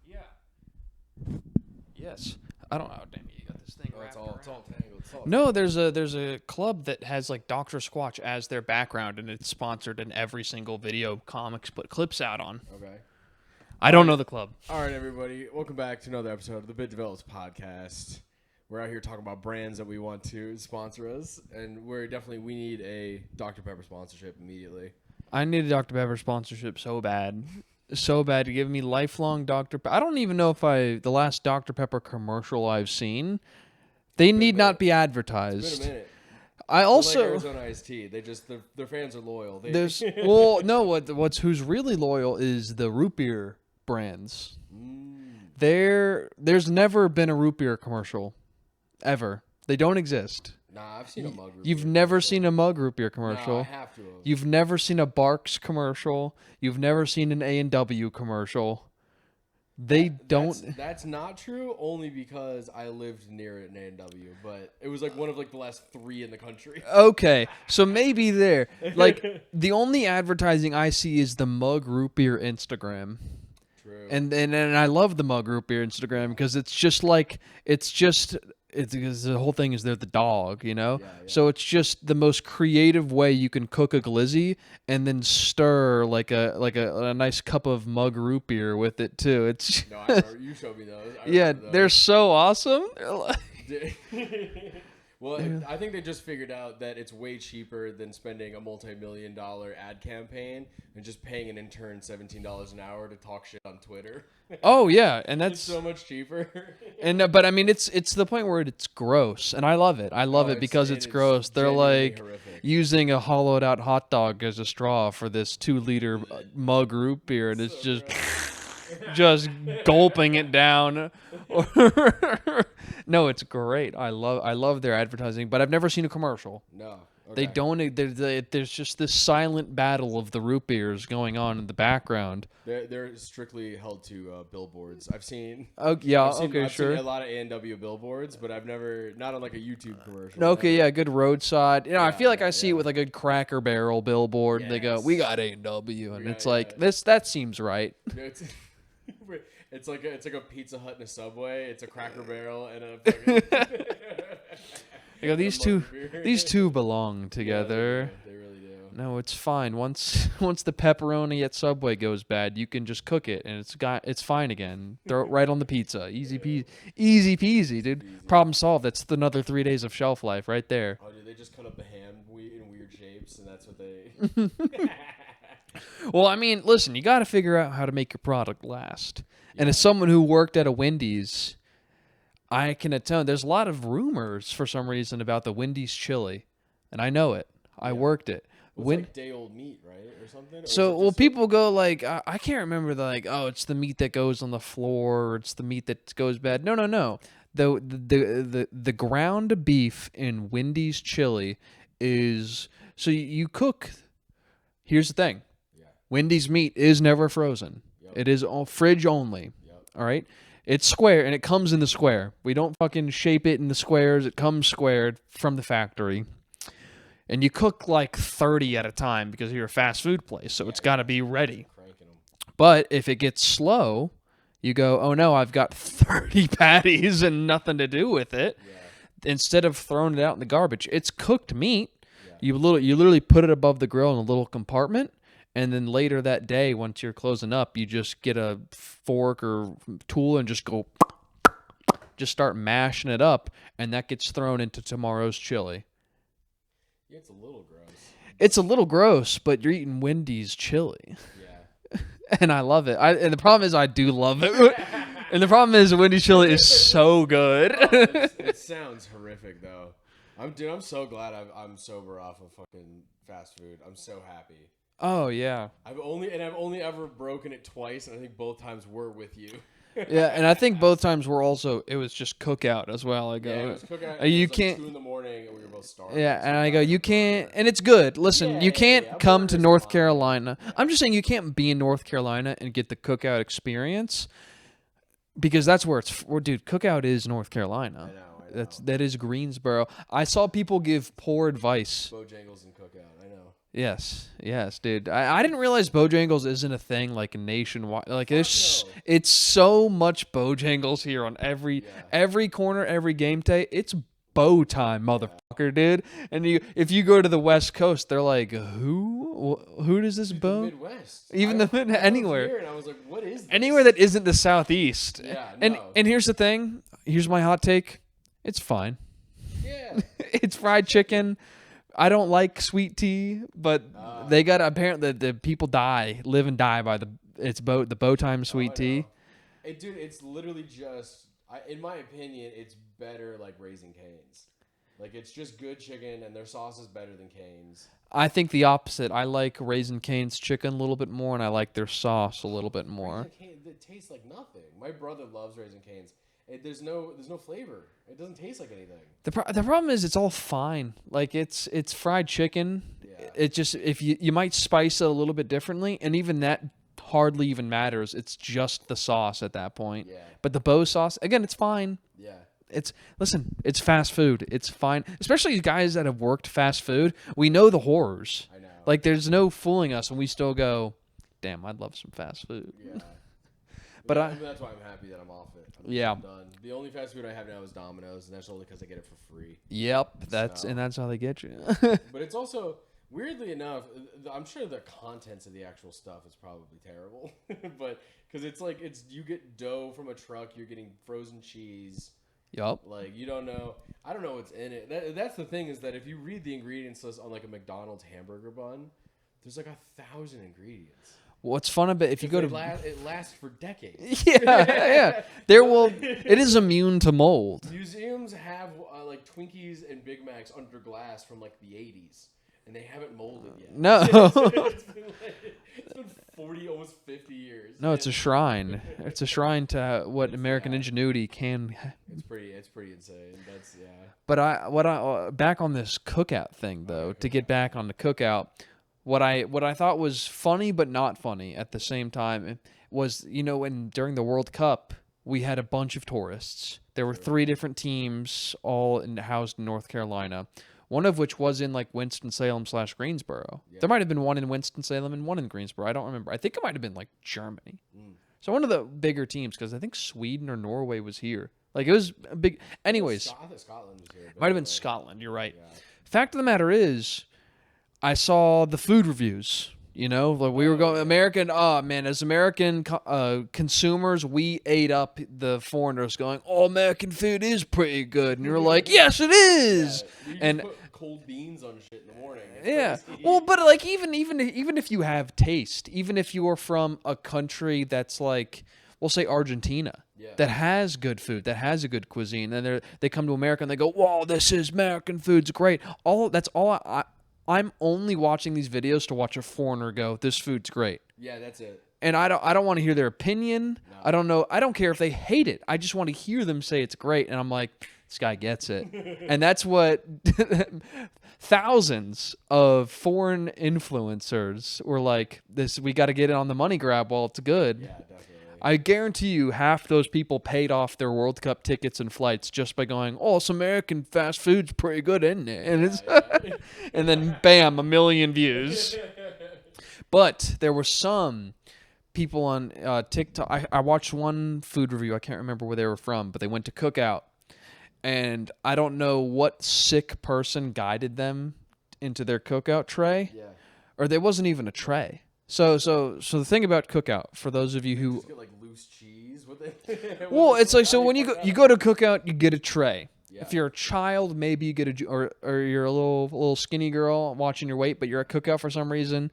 Yeah. Yes. I don't know. Damn, you got this thing Oh, wrapped it's all around. tangled. It's all No, there's a club that has like Dr. Squatch as their background, and it's sponsored in every single video comics put clips out on. okay. I don't know the club. All right, everybody. Welcome back to another episode of the Bit Develops Podcast. We're out here talking about brands that we want to sponsor us, and we need a Dr. Pepper sponsorship immediately. I need a Dr. Pepper sponsorship so bad. So bad to give me lifelong Dr. Pepper. I don't even know if the last Dr. Pepper commercial I've seen, they need not be It's advertised. been a minute. I They're also like Arizona Iced Tea. Their fans are loyal. there's well no who's really loyal is the root beer brands. There's never been a root beer commercial ever. They don't exist. Nah, I've seen a mug. You've never seen a mug root beer No, commercial. I have to. You've never seen a Barks commercial. You've never seen an A&W commercial. They don't. That's not true. Only because I lived near an A&W, but it was like one of the last 3 in the country. Okay, so maybe there. Like the only advertising I see is the mug root beer Instagram. True. And I love the mug root beer Instagram because because the whole thing is they're the dog, you know? Yeah. So it's just the most creative way you can cook a glizzy and then stir like a nice cup of mug root beer with it too. It's No, I remember you showed me those. yeah, they're so awesome. Well, I think they just figured out that it's way cheaper than spending a multi-million-dollar ad campaign and just paying an intern $17 an hour to talk shit on Twitter. Oh yeah, and It's that's so much cheaper. and but I mean it's the point where it's gross, and I love it. I love it because it's gross. They're genuinely like horrific. using a hollowed out hot dog as a straw for this 2-liter mug root beer, and it's just just gulping it down. No, it's great. I love their advertising, but I've never seen a commercial. No. They Okay. don't. There's just this silent battle of the root beers going on in the background. They're strictly held to billboards. I've seen. Oh yeah, I've seen, okay, I've sure. seen a lot of A&W billboards, but I've never not on like a YouTube commercial. No, okay, never. yeah, good roadside. You know, I feel like I see it yeah. with a good Cracker Barrel billboard. And they go, Yes. "We got A&W," and Yeah, it's like yeah. this. That seems right. It's, it's like a Pizza Hut and a Subway. It's a Cracker Barrel and a fucking. You go, these a two, mug beer. these two belong Yeah, together. They really do. No, it's fine. Once the pepperoni at Subway goes bad, you can just cook it and it's fine again. Throw it right on the pizza. Easy peasy, dude. Problem solved. That's another 3 days of shelf life right there. Oh, dude, they just cut up the ham in weird shapes, and that's what they. Well, I mean, listen, you got to figure out how to make your product last. And as someone who worked at a Wendy's, I can attest there's a lot of rumors for some reason about the Wendy's chili, and I know it. I worked it. It's like day old meat, right, or something. Or is So, it well, just people go like, I can't remember oh, it's the meat that goes on the floor, or it's the meat that goes bad. No. The ground beef in Wendy's chili is so you cook. Here's the thing, Wendy's meat is never frozen. It is all fridge only. All right. It's square, and it comes in the square. We don't fucking shape it in the squares. It comes squared from the factory. And you cook like 30 at a time because you're a fast food place, so it's got to be ready. cranking them. But if it gets slow, you go, oh no, I've got 30 patties and nothing to do with it. Yeah. Instead of throwing it out in the garbage, it's cooked meat. You literally put it above the grill in a little compartment. And then later that day, once you're closing up, you just get a fork or tool and just start mashing it up, and that gets thrown into tomorrow's chili. Yeah, it's a little gross. It's a little gross, but you're eating Wendy's chili, Yeah. and I love it. And the problem is, I do love it. And the problem is, Wendy's chili is so good. It sounds horrific though. I'm so glad I'm sober off of fucking fast food. I'm so happy. Oh yeah, I've only ever broken it twice, and I think both times were with you. yeah. And I think both times it was just cookout as well. I go, Yeah, it was cookout. you it was can't. Like 2 a.m, and we were both starving. Yeah, so and I we go, got you the can't, burger. and it's good. Listen, Yeah, you can't yeah, come to burger's North fine. Carolina. I'm just saying you can't be in North Carolina and get the cookout experience because that's where dude, cookout is North Carolina. I know. That is Greensboro. I saw people give poor advice. Bojangles and cookout. I know. Yes, dude. I didn't realize Bojangles isn't a thing like nationwide. Like it's so much Bojangles here on every corner, every game day. It's bow time, motherfucker, dude. And if you go to the West Coast, they're like, who does this bow? Midwest. Even anywhere. Here and I was like, what is this? Anywhere that isn't the Southeast. Yeah, And here's the thing. Here's my hot take. It's fine. Yeah. It's fried chicken. I don't like sweet tea, but they got apparently the people live and die by the bow time sweet tea. Dude, it's literally just, in my opinion, it's better like Raising Cane's. Like it's just good chicken, and their sauce is better than Cane's. I think the opposite. I like Raising Cane's chicken a little bit more, and I like their sauce a little bit more. Raising Cane's, it tastes like nothing. My brother loves Raising Cane's. There's no flavor. It doesn't taste like anything. The problem is it's all fine. Like it's fried chicken. Yeah. It just if you might spice it a little bit differently, and even that hardly even matters. It's just the sauce at that point. Yeah. But the bow sauce, again, it's fine. Yeah. It's fast food. It's fine. Especially guys that have worked fast food. We know the horrors. I know. Like there's no fooling us, and we still go, damn, I'd love some fast food. Yeah. But that's why I'm happy that I'm off it. I'm done. The only fast food I have now is Domino's, and that's only because I get it for free. Yep, that's how they get you. But it's also weirdly enough, I'm sure the contents of the actual stuff is probably terrible, but because you get dough from a truck, you're getting frozen cheese. Yup. Like you don't know. I don't know what's in it. That's the thing is that if you read the ingredients list on like a McDonald's hamburger bun, there's like 1,000 ingredients. What's fun about if you go to it lasts for decades. yeah. It is immune to mold. Museums have like Twinkies and Big Macs under glass from like the 80s, and they haven't molded yet. No. It's been 40, almost 50 years. No, it's a shrine. It's a shrine to what American ingenuity can. It's pretty insane. That's But back on this cookout thing though, to get back on the cookout. What I thought was funny but not funny at the same time was, during the World Cup, we had a bunch of tourists. There were 3 different teams all housed in North Carolina, one of which was in like Winston-Salem/Greensboro. Yeah. There might have been one in Winston-Salem and one in Greensboro. I don't remember. I think it might have been like Germany. So one of the bigger teams, because I think Sweden or Norway was here. Like it was a big... Anyways. I think Scotland was here. It might have been Scotland. You're right. Yeah. Fact of the matter is... I saw the food reviews, like we were going American. Oh man, as American consumers, we ate up the foreigners going, "Oh, American food is pretty good," and you're like, "Yes, it is." Yeah, and put cold beans on shit in the morning. It's crazy. Well, but like even if you have taste, even if you are from a country that's like, we'll say Argentina. Yeah. That has good food, that has a good cuisine, and they come to America and they go, "Whoa, this is American food's great." I'm only watching these videos to watch a foreigner go, "This food's great." Yeah, that's it. And I don't want to hear their opinion. No. I don't know. I don't care if they hate it. I just want to hear them say it's great. And I'm like, this guy gets it. And that's what thousands of foreign influencers were like, "This, we got to get it on the money grab while it's good." Yeah, definitely. I guarantee you half those people paid off their World Cup tickets and flights just by going, "Oh, this American fast food's pretty good, isn't it?" And and then bam, 1 million views. But there were some people on TikTok. I watched one food review. I can't remember where they were from, but they went to Cookout. And I don't know what sick person guided them into their Cookout tray. Yeah. Or there wasn't even a tray. So the thing about Cookout, for those of you who just get like loose cheese with it. Well, it's like, so when you go to Cookout, you get a tray. Yeah. If you're a child, maybe you get or you're a little skinny girl watching your weight, but you're at Cookout for some reason,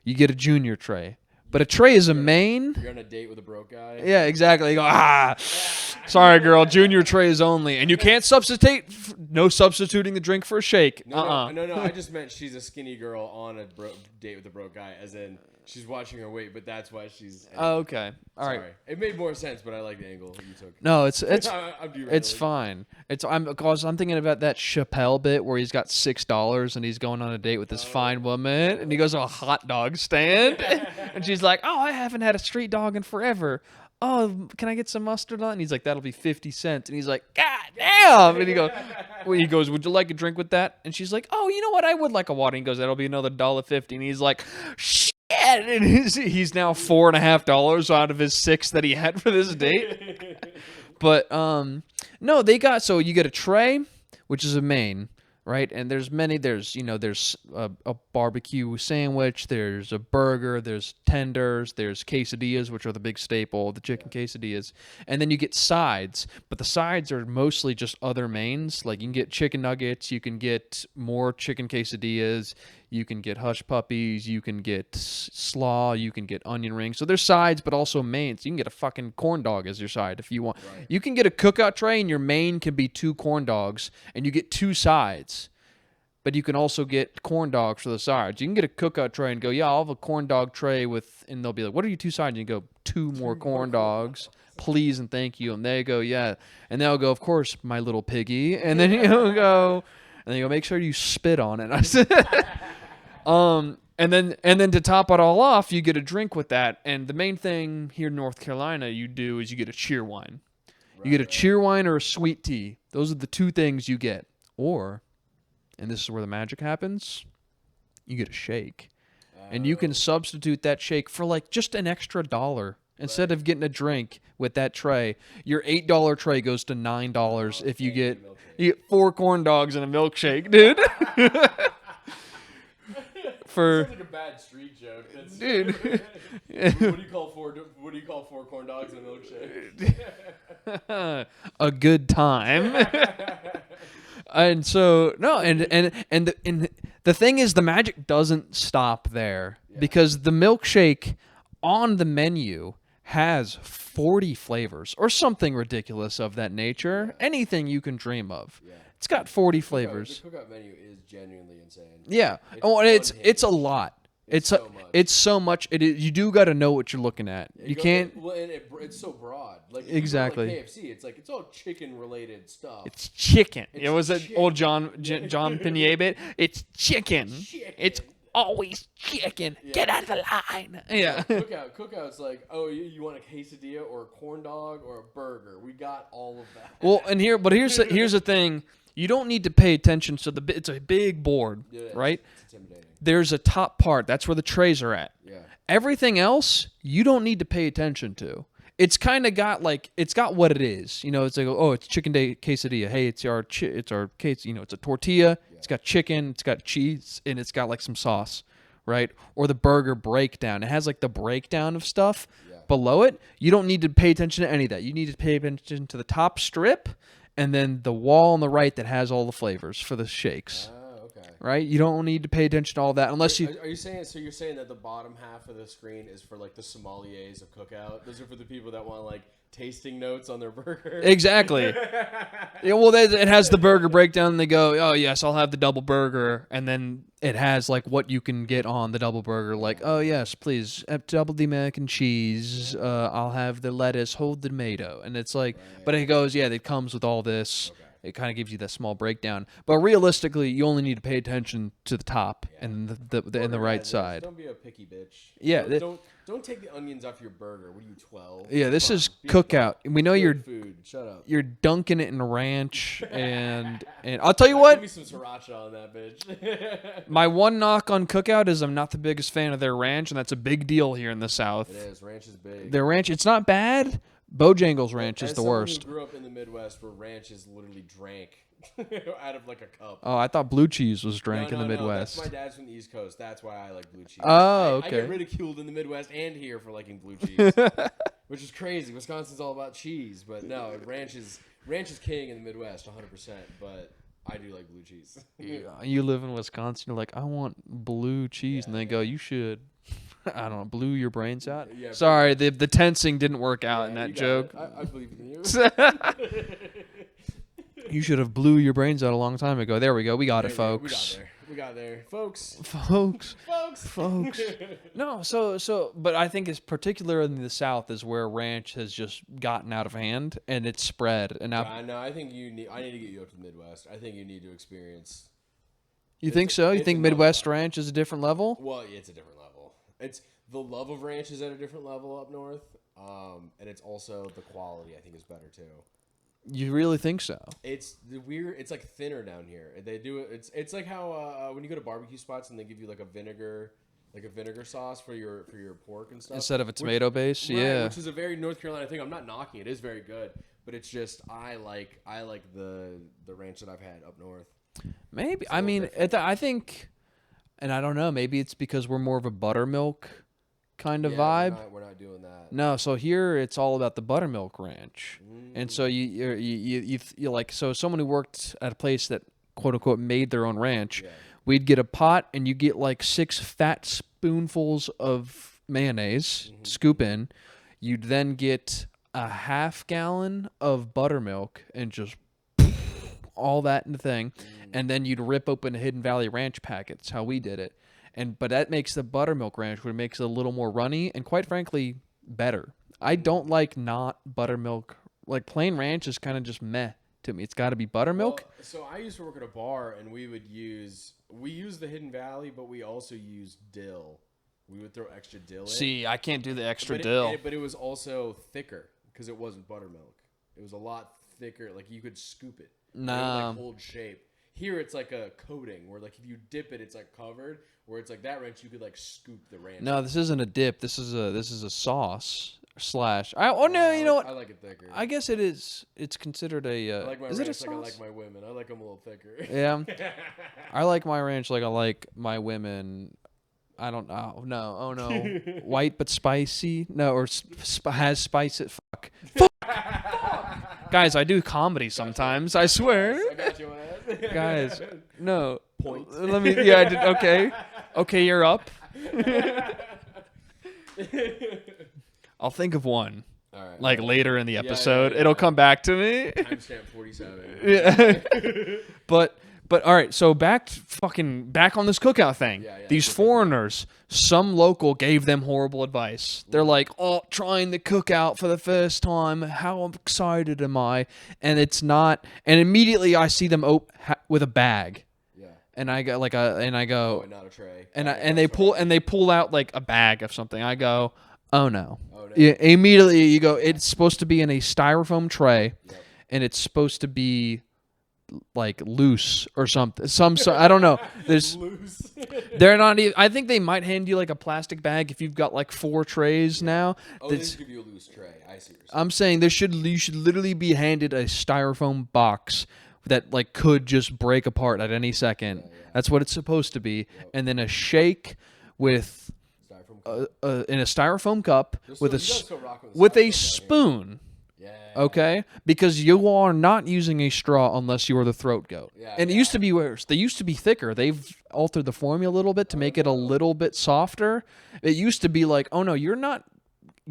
you get a junior tray. But a tray is a main. You're on a date with a broke guy. Yeah, exactly. You go, sorry, girl, junior trays only. And you can't substitute, no substituting the drink for a shake. No, I just meant she's a skinny girl on a date with a broke guy, as in she's watching her weight, but that's why she's. Oh, okay. All right. Sorry. It made more sense, but I like the angle you took. No, it's I'm derailing. it's fine. I'm thinking about that Chappelle bit where he's got $6 and he's going on a date with this fine woman and he goes to a hot dog stand and she's like, "Oh, I haven't had a street dog in forever. Oh, can I get some mustard on it?" And he's like, "That'll be 50 cents." And he's like, "God damn!" And he goes, "Would you like a drink with that?" And she's like, "Oh, you know what? I would like a water." And he goes, "That'll be another $1.50." And he's like, "Shit!" And he's now $4.50 out of his 6 that he had for this date. But no, they got, so you get a tray, which is a main, right? And there's a barbecue sandwich, there's a burger, there's tenders, there's quesadillas, which are the big staple, the chicken quesadillas. And then you get sides, but the sides are mostly just other mains. Like you can get chicken nuggets, you can get more chicken quesadillas, you can get hush puppies, you can get slaw, you can get onion rings. So there's sides, but also mains. You can get a fucking corn dog as your side if you want. Right. You can get a cookout tray and your main can be 2 corn dogs and you get 2 sides. But you can also get corn dogs for the sides. You can get a cookout tray and go, "Yeah, I'll have a corn dog tray with," and they'll be like, "What are your 2 sides?" And you go, 2 more corn dogs, please and thank you. And they go, "Yeah." And they'll go, "Of course, my little piggy." And then you'll go, and they go, "Make sure you spit on it." I said, and then to top it all off, you get a drink with that. And the main thing here in North Carolina you do is you get a cheer wine. You get a cheer wine or a sweet tea. Those are the 2 things you get. Or, and this is where the magic happens, you get a shake. And you can substitute that shake for like just an extra $1. Instead of getting a drink with that tray, your $8 tray goes to $9 if you get 4 corn dogs and a milkshake, dude. Sounds like a bad street joke. Dude. What do you call 4 corn dogs and a milkshake? A good time. And so no, and the thing is, the magic doesn't stop there because the milkshake on the menu has 40 flavors or something ridiculous of that nature. Anything you can dream of. Yeah. It's got 40 flavors. The cookout menu is genuinely insane. Yeah. It's a lot. It's so much. You do got to know what you're looking at. You can't. Well, and it's so broad. Like exactly. Like KFC, it's all chicken related stuff. It's chicken. It was an old John Pinier bit. It's chicken. It's always chicken. Yeah. Get out of the line. Yeah. Cookout's like, oh, you want a quesadilla or a corn dog or a burger? We got all of that. Well, here's the thing. You don't need to pay attention. So it's a big board, right? It's intimidating. There's a top part. That's where the trays are at. Yeah. Everything else, you don't need to pay attention to. It's kind of got it's got what it is. You know, it's like, oh, it's chicken quesadilla. Hey, it's our case. You know, it's a tortilla. Yeah. It's got chicken. It's got cheese, and it's got like some sauce, right? Or the burger breakdown. It has like the breakdown of stuff below it. You don't need to pay attention to any of that. You need to pay attention to the top strip, and then the wall on the right that has all the flavors for the shakes. Okay. Right? You don't need to pay attention to all that unless you. Are you saying so? You're saying that the bottom half of the screen is for like the sommeliers of Cookout. Those are for the people that want like tasting notes on their burger. Exactly. Yeah. Well, it has the burger breakdown. And they go, oh yes, I'll have the double burger, and then it has like what you can get on the double burger. Like, oh yes, please, double the mac and cheese. I'll have the lettuce, hold the tomato, and it's like, but it goes, yeah, it comes with all this. Okay. It kind of gives you that small breakdown, but realistically, you only need to pay attention to the top and the right side. Don't be a picky bitch. Yeah, don't take the onions off your burger. What are you, 12? Yeah, this is Cookout. We know you're food. Shut up. You're dunking it in ranch, and I'll tell you what. Give me some sriracha on that bitch. My one knock on Cookout is I'm not the biggest fan of their ranch, and that's a big deal here in the South. It is. Ranch is big. Their ranch, it's not bad. Bojangles Ranch is the worst. As someone who grew up in the Midwest where ranch is literally drank out of like a cup. Oh, I thought blue cheese was drank in the Midwest. No, my dad's from the East Coast. That's why I like blue cheese. Oh, okay. I get ridiculed in the Midwest and here for liking blue cheese, which is crazy. Wisconsin's all about cheese, but no, ranch is king in the Midwest, 100%. But I do like blue cheese. You live in Wisconsin. You're like, I want blue cheese, and they go, you should. I don't know, blew your brains out. Yeah, sorry, the tensing didn't work out in that joke. I believe in you. You should have blew your brains out a long time ago. There we go. We got it, folks. We got there, folks. folks. Folks. No, so, but I think it's particularly in the South is where ranch has just gotten out of hand and it's spread. And now, No, I think I need to get you up to the Midwest. I think you need to experience. you think so? You it's think another Midwest level. ranch is a different level? Well, it's a different level. It's the love of ranch is at a different level up north, and it's also the quality I think is better too. You really think so? It's the weird. It's like thinner down here. They do it. It's like how when you go to barbecue spots and they give you like a vinegar sauce for your pork and stuff Instead of a tomato base, yeah. which is a very North Carolina thing. I'm not knocking it; it is very good, but it's just I like the ranch that I've had up north. Maybe. It's a I little mean, different. I think, and I don't know. Maybe it's because we're more of a buttermilk kind of Yeah, vibe. We're not doing that. No, so here it's all about the buttermilk ranch, and so Mm. you like so someone who worked at a place that quote unquote made their own ranch, Yeah. we'd get a pot and you get like 6 fat spoonfuls of mayonnaise, Mm-hmm. scoop in. You'd then get a half gallon of buttermilk and just all that in the thing, and then you'd rip open a Hidden Valley Ranch packet. That's how we did it. But that makes the buttermilk ranch, which makes it a little more runny and quite frankly better. I don't like not buttermilk. Like plain ranch is kind of just meh to me. It's got to be buttermilk. Well, so I used to work at a bar, and we use the Hidden Valley, but we also use dill. We would throw extra dill in. See, I can't do the extra but dill. But it was also thicker because it wasn't buttermilk. It was a lot thicker. Like you could scoop it. It would, Nah. like hold shape. Here it's like a coating where like if you dip it, it's like covered. Where it's like that ranch, you could like scoop the ranch. No, this isn't a dip. This is a sauce slash. Oh no, you know what? I like it thicker. I guess it is. It's considered a. I like my is ranch it a sauce? like I like my women. I like them a little thicker. Yeah, I like my ranch like I like my women. I don't know. No, oh no, white but spicy. No, or has spice. Fuck. Guys, I do comedy sometimes. I swear. I got you on that. Guys, no. Point. Let me. Yeah, I did. Okay. Okay, you're up. I'll think of one. All right. Like later in the yeah, episode, yeah. it'll come back to me. Timestamp 47. Yeah. But all right, so back on this cookout thing. Yeah, These cookout. foreigners, some local gave them horrible advice. They're like, "Oh, trying the cookout for the first time. How excited am I?" And it's not. And immediately I see them with a bag, Yeah. and I go Oh, and not a tray. and they pull out like a bag of something. I go, "Oh no." Oh, no. Yeah, immediately you go, it's supposed to be in a styrofoam tray, Yep. and it's supposed to be like loose or something. I don't know. There's Loose. they're not even. I think they might hand you like a plastic bag if you've got like 4 trays now. Oh, they That's, just give you a loose tray. I see what you're saying. I'm saying you should literally be handed a styrofoam box that like could just break apart at any second. Yeah. That's what it's supposed to be, and then a shake with Styrofoam. in a styrofoam cup You're with still- a you guys still rocking with a styrofoam down here. spoon. Yeah. Okay, because you are not using a straw unless you are the throat goat. Yeah, And it used to be worse. They used to be thicker. They've altered the formula a little bit to make it a little bit softer. It used to be like, oh no, you're not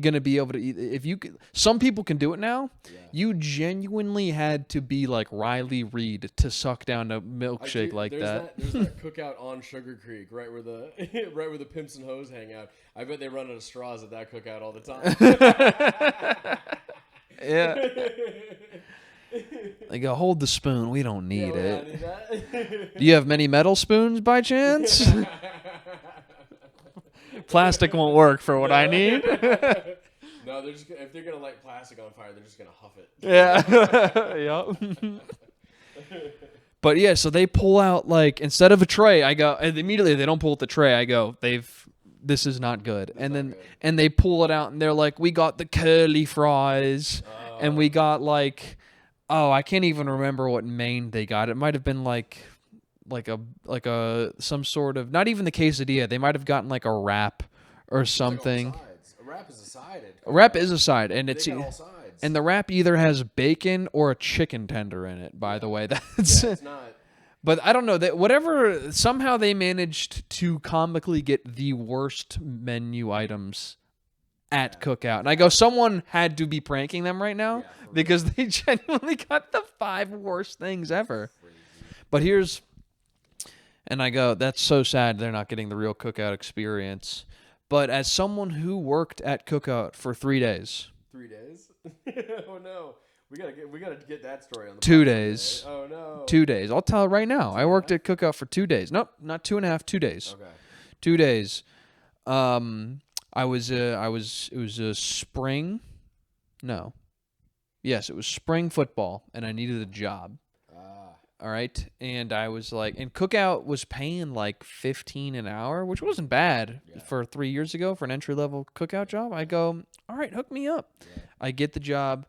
gonna be able to eat. If you could, some people can do it now. Yeah. You genuinely had to be like Riley Reid to suck down a milkshake like there's that. There's that cookout on Sugar Creek, right where the right where the pimps and hoes hang out. I bet they run out of straws at that cookout all the time. Yeah. They go, hold the spoon. We don't need Yeah, it. I need that. Do you have many metal spoons by chance? Plastic won't work for what I need. No, they're just if they're gonna light plastic on fire, they're just gonna huff it. Yeah. Yep. But yeah, so they pull out like instead of a tray, I go and immediately they don't pull out the tray. I go, this is not good. And then good. and they pull it out and they're like, we got the curly fries and we got like I can't even remember what main they got. It might have been like a some sort of not even the quesadilla. They might have gotten like a wrap or something. Like a wrap is a side. A wrap is a side, and it's They got all sides. and the wrap either has bacon or a chicken tender in it. By the way, that's. yeah, it's not. But I don't know that whatever. Somehow they managed to comically get the worst menu items at Cookout, and I go, someone had to be pranking them right now for because they genuinely got the 5 worst things ever. But here's. And I go, that's so sad they're not getting the real Cookout experience. But as someone who worked at Cookout for 3 days, 3 days? Oh no. We gotta get that story on the 2 podcast days, today. Oh no. 2 days. I'll tell it right now. I worked at Cookout for 2 days. Nope, not 2.5, 2 days. Okay. 2 days. I was it was a spring. No. Yes, it was spring football, and I needed a job. All right, and I was like, and Cookout was paying like 15 an hour, which wasn't bad for 3 years ago for an entry level Cookout job. I go, all right, hook me up. Yeah. I get the job.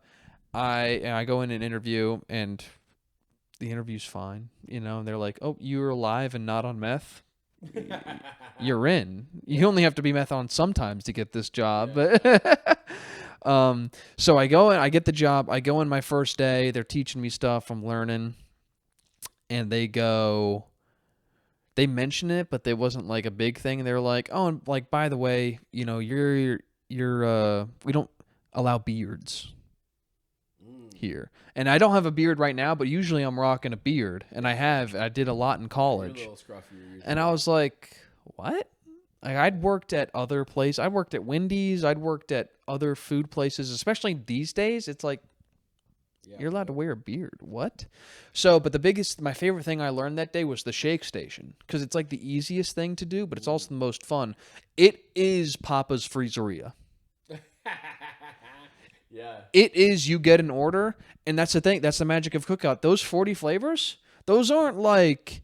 I go in an interview, and the interview's fine. You know, and they're like, oh, you're alive and not on meth. You're in. You only have to be meth on sometimes to get this job. But so I go in, I get the job. I go in my first day. They're teaching me stuff. I'm learning. And they mention it, but it wasn't like a big thing. They're like, oh, and like, by the way, you know, you're we don't allow beards here. And I don't have a beard right now, but usually I'm rocking a beard. And I did a lot in college. You're a little scruffier. And I was like, what? Like, I'd worked at other places. I'd worked at Wendy's. I'd worked at other food places, especially these days. It's like, you're allowed to wear a beard. What? So, but my favorite thing I learned that day was the shake station, because it's like the easiest thing to do, but it's also the most fun. It is Papa's Freezeria. Yeah. It is, you get an order, and that's the thing. That's the magic of Cookout. Those 40 flavors, those aren't like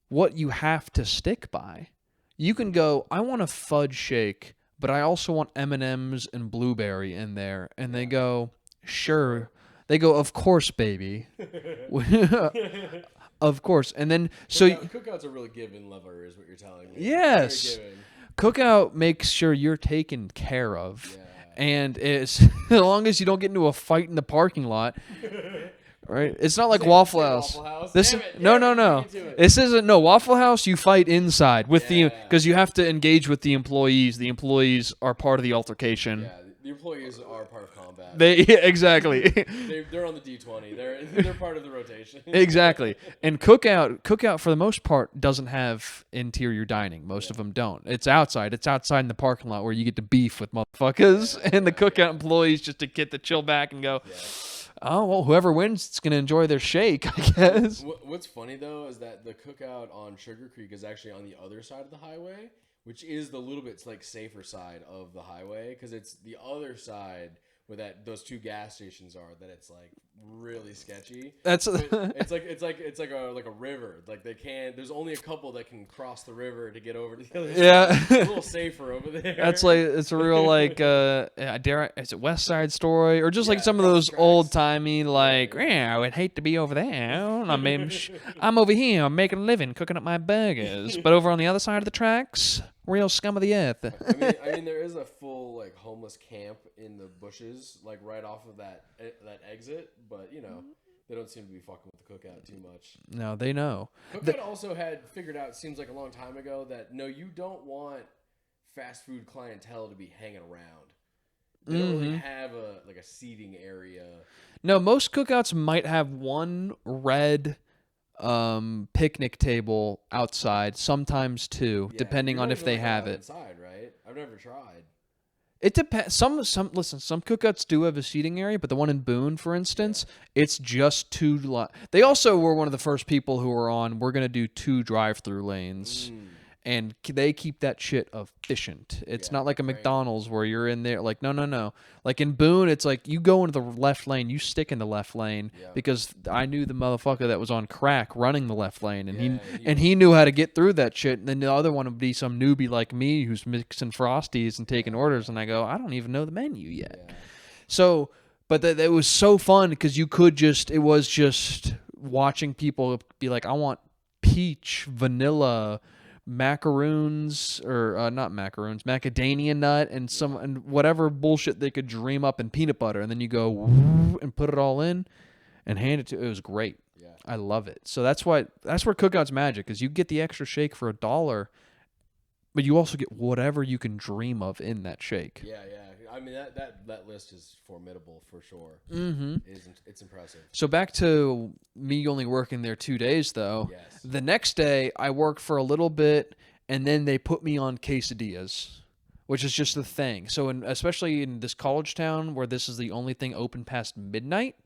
what you have to stick by. You can go, I want a fudge shake, but I also want M&Ms and blueberry in there. And they go, sure. They go, of course, baby. Of course. And then, Cookout's a really given lover, is what you're telling me. Yes. Very giving. Cookout makes sure you're taken care of. Yeah. And as long as you don't get into a fight in the parking lot, right? It's not like Waffle House. This Damn it, no. This isn't Waffle House. You fight inside with because you have to engage with the employees. The employees are part of the altercation. Yeah, the employees are part of combat. Exactly. They're on the D20. They're part of the rotation. Exactly. And Cookout for the most part doesn't have interior dining. Most of them don't. It's outside. It's outside in the parking lot where you get to beef with motherfuckers, and the Cookout employees just to get to chill back and go, oh, well, whoever wins is going to enjoy their shake, I guess. What's funny, though, is that the Cookout on Sugar Creek is actually on the other side of the highway, which is the little bit like safer side of the highway, because it's the other side where those two gas stations are that it's like really sketchy. It's like a river. Like there's only a couple that can cross the river to get over to the other side. Yeah. It's a little safer over there. That's like, it's a real like is it West Side Story, or just like some of those old timey like, yeah, I would hate to be over there. I mean, I'm over here, I'm making a living cooking up my burgers, but over on the other side of the tracks, real scum of the earth. I mean, there is a full like homeless camp in the bushes, like right off of that exit, but you know, they don't seem to be fucking with the Cookout too much. No, they know. Cookout also had figured out, seems like a long time ago, that no, you don't want fast food clientele to be hanging around. They don't really have a seating area. No, most Cookouts might have one red picnic table outside, sometimes two, depending on if they have it. Inside, right? I've never tried. It depends. Some Cookouts do have a seating area, but the one in Boone, for instance, it's just two. They also were one of the first people who were on, we're gonna do 2 drive-through lanes. And they keep that shit efficient. It's not like a McDonald's where you're in there. Like, no. Like in Boone, it's like you go into the left lane, you stick in the left lane, because I knew the motherfucker that was on crack running the left lane, and he knew how to get through that shit. And then the other one would be some newbie like me who's mixing Frosties and taking orders, and I go, I don't even know the menu yet. Yeah. So, but it was so fun because it was just watching people be like, I want peach, vanilla, macaroons, or not macaroons, macadamia nut, and whatever bullshit they could dream up, in peanut butter, and then you go and put it all in and hand it to. It was great. Yeah, I love it. So that's where Cookout's magic is. You get the extra shake for $1, but you also get whatever you can dream of in that shake. Yeah. I mean that list is formidable for sure. Mm-hmm. It's impressive. So back to me only working there 2 days, though. Yes. The next day, I worked for a little bit, and then they put me on quesadillas, which is just the thing. So, especially in this college town where this is the only thing open past midnight,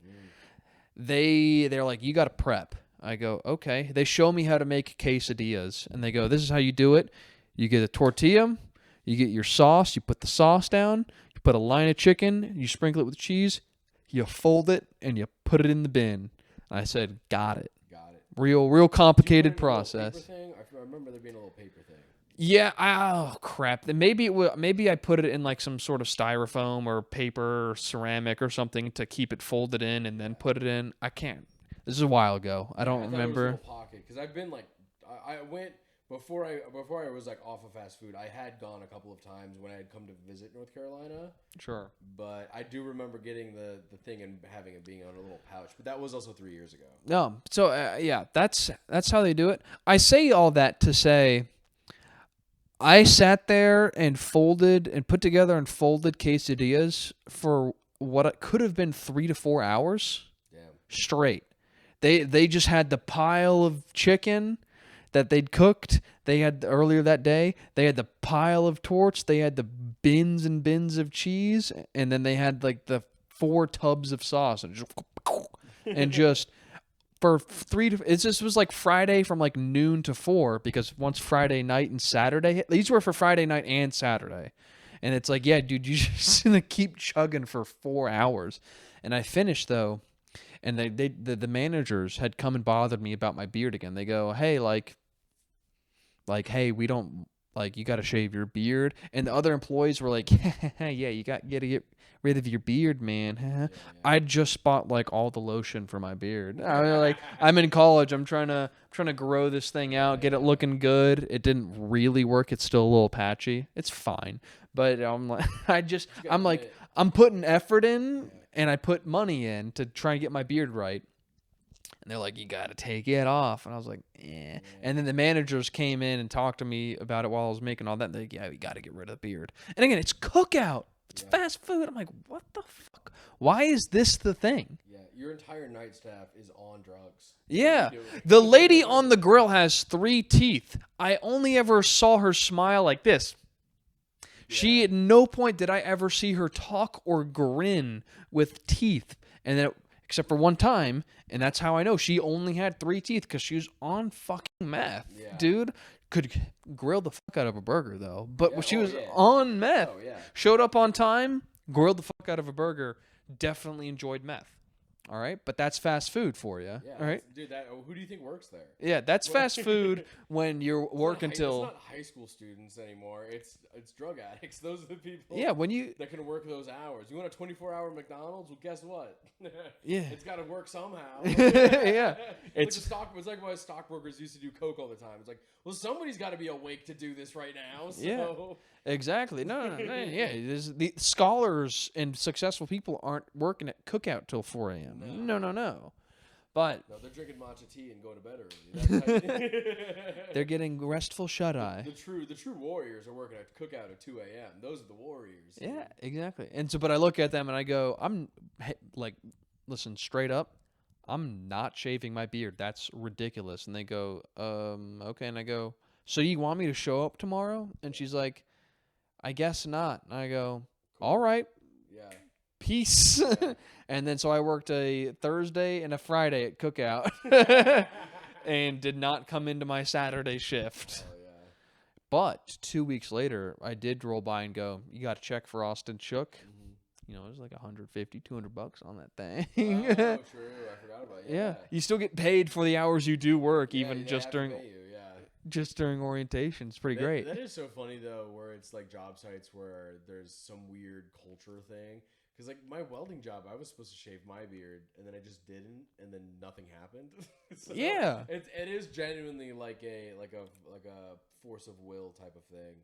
they're like, you got to prep. I go, okay. They show me how to make quesadillas, and they go, this is how you do it. You get a tortilla, you get your sauce, you put the sauce down, you put a line of chicken, you sprinkle it with cheese, you fold it, and you put it in the bin. And I said, got it. Got it. Real complicated Did you put it in a little process. paper thing? I remember there being a little paper thing. Yeah. Oh crap. Then maybe I put it in like some sort of styrofoam or paper or ceramic or something to keep it folded in and then put it in. I can't. This is a while ago. I don't remember. It was a little pocket because I've been like I went before I was like off of fast food. I had gone a couple of times when I had come to visit North Carolina. Sure. But I do remember getting the thing and having it being on a little pouch. But that was also 3 years ago. No. So yeah, that's how they do it. I say all that to say I sat there and folded and put together and folded quesadillas for what it could have been 3 to 4 hours Damn. straight. They just had the pile of chicken that they'd cooked. They had earlier that day. They had the pile of torch. They had the bins and bins of cheese, and then they had like the 4 tubs of sauce and just for this was like Friday from like noon to 4 because once Friday night and Saturday hit, these were for Friday night and Saturday, and it's like, yeah, dude, you just gonna keep chugging for 4 hours, and I finished though. And the managers had come and bothered me about my beard again. They go, hey, hey, we don't, like, you got to shave your beard. And the other employees were like, yeah, you got to get rid of your beard, man. Yeah. I just bought like all the lotion for my beard. I mean, like, I'm in college. I'm trying to grow this thing out, get it looking good. It didn't really work. It's still a little patchy. It's fine. But I'm like, I'm putting effort in. And I put money in to try and get my beard right. And they're like, you got to take it off. And I was like, eh. Yeah. And then the managers came in and talked to me about it while I was making all that. They're like, yeah, we got to get rid of the beard. And again, it's cookout. It's fast food. I'm like, what the fuck? Why is this the thing? Yeah, your entire night staff is on drugs. Yeah. The lady on the grill has 3 teeth. I only ever saw her smile like this. She, at no point did I ever see her talk or grin with teeth, and then except for one time, and that's how I know she only had 3 teeth because she was on fucking meth, dude. Could grill the fuck out of a burger though, but she was on meth. Showed up on time, grilled the fuck out of a burger. Definitely enjoyed meth. All right, but that's fast food for you. Yeah, all right, dude. Who do you think works there? Yeah, that's fast food when you're working till. It's not high school students anymore. It's drug addicts. Those are the people. Yeah, when you that can work those hours. You want a 24-hour McDonald's? Well, guess what? Yeah, it's got to work somehow. Yeah, it's like why stockbrokers used to do coke all the time. It's like, well, somebody's got to be awake to do this right now. So. Yeah, exactly. No. Yeah, the scholars and successful people aren't working at cookout till 4 a.m. No. But no, they're drinking matcha tea and going to bed early. They're getting restful shut eye. The true warriors are working at cookout at 2 a.m. Those are the warriors. Yeah, exactly. And so, but I look at them and I go, I'm like, listen, straight up, I'm not shaving my beard. That's ridiculous. And they go, okay. And I go, so you want me to show up tomorrow? And she's like, I guess not. And I go, cool. All right. Yeah. Peace. Yeah. And then so I worked a Thursday and a Friday at Cookout and did not come into my Saturday shift. Oh, yeah. But 2 weeks later, I did roll by and go, you got to check for Austin Shook. Mm-hmm. You know, it was like $150, $200 on that thing. Oh, true. I forgot about it. Yeah. You still get paid for the hours you do work, even just during orientation. It's pretty great. That is so funny, though, where it's like job sites where there's some weird culture thing. Because, like, my welding job, I was supposed to shave my beard, and then I just didn't, and then nothing happened. So yeah. It is genuinely like a force of will type of thing,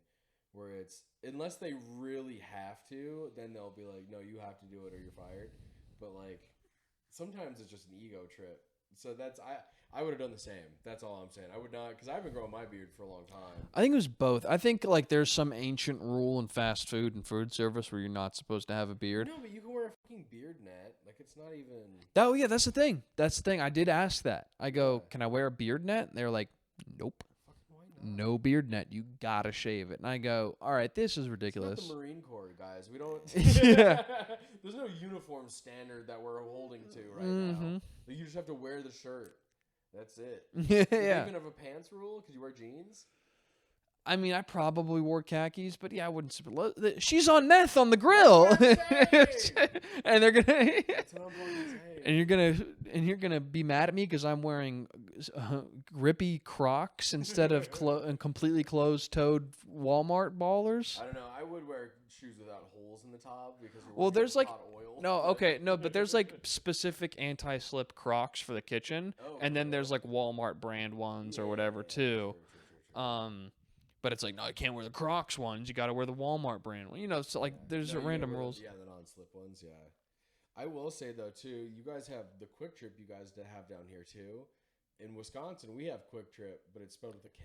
where it's, unless they really have to, then they'll be like, no, you have to do it or you're fired. But, like, sometimes it's just an ego trip. So that's I would have done the same. That's all I'm saying. I would not, because I've been growing my beard for a long time. I think it was both. I think like there's some ancient rule in fast food and food service where you're not supposed to have a beard. No, but you can wear a fucking beard net. Like it's not even. Oh yeah, that's the thing. That's the thing. I did ask that. I go, Yeah. can I wear a beard net? And they're like, nope, Fucking why not? no beard net. You gotta shave it. And I go, all right, this is It's not ridiculous. the Marine Corps, guys. We don't. Yeah. There's no uniform standard that we're holding to right Mm-hmm. now. Like, you just have to wear the shirt. That's it. Yeah. Do they even have a pants rule? Because you wear jeans. I mean, I probably wore khakis, but yeah, I wouldn't. She's on meth on the grill, and they're gonna. That's what I'm going to say. And you're gonna be mad at me because I'm wearing grippy Crocs instead of completely closed-toed Walmart ballers. I don't know. I would wear shoes without holes in the top because you're Well, working there's with like hot oil. no, okay, no, but there's like specific anti-slip Crocs for the kitchen, Oh, and then okay. there's like Walmart brand ones or whatever too. True. But it's like no, I can't wear the Crocs ones. You got to wear the Walmart brand one. You know, so like there's No, you random gotta wear rules. Yeah, the non-slip ones. Yeah. I will say though too, you guys have the Quick Trip. You guys have down here too. In Wisconsin, we have Quick Trip, but it's spelled with a K.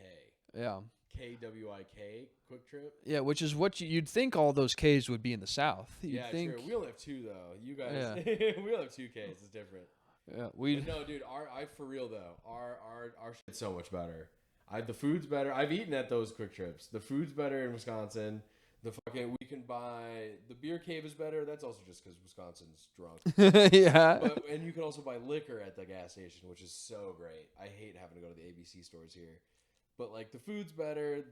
Yeah. KWIK, Quick Trip. Yeah, which is what you'd think all those K's would be in the South. You'd Yeah, think. true. We only have two though. You guys, Yeah. we only have two K's. It's different. Yeah, we. But no, dude. I for real though. Our shit's so much better. The food's better. I've eaten at those Quick Trips. The food's better in Wisconsin. We can buy the beer cave is better. That's also just because Wisconsin's drunk. Yeah. And you can also buy liquor at the gas station, which is so great. I hate having to go to the ABC stores here. But like the food's better.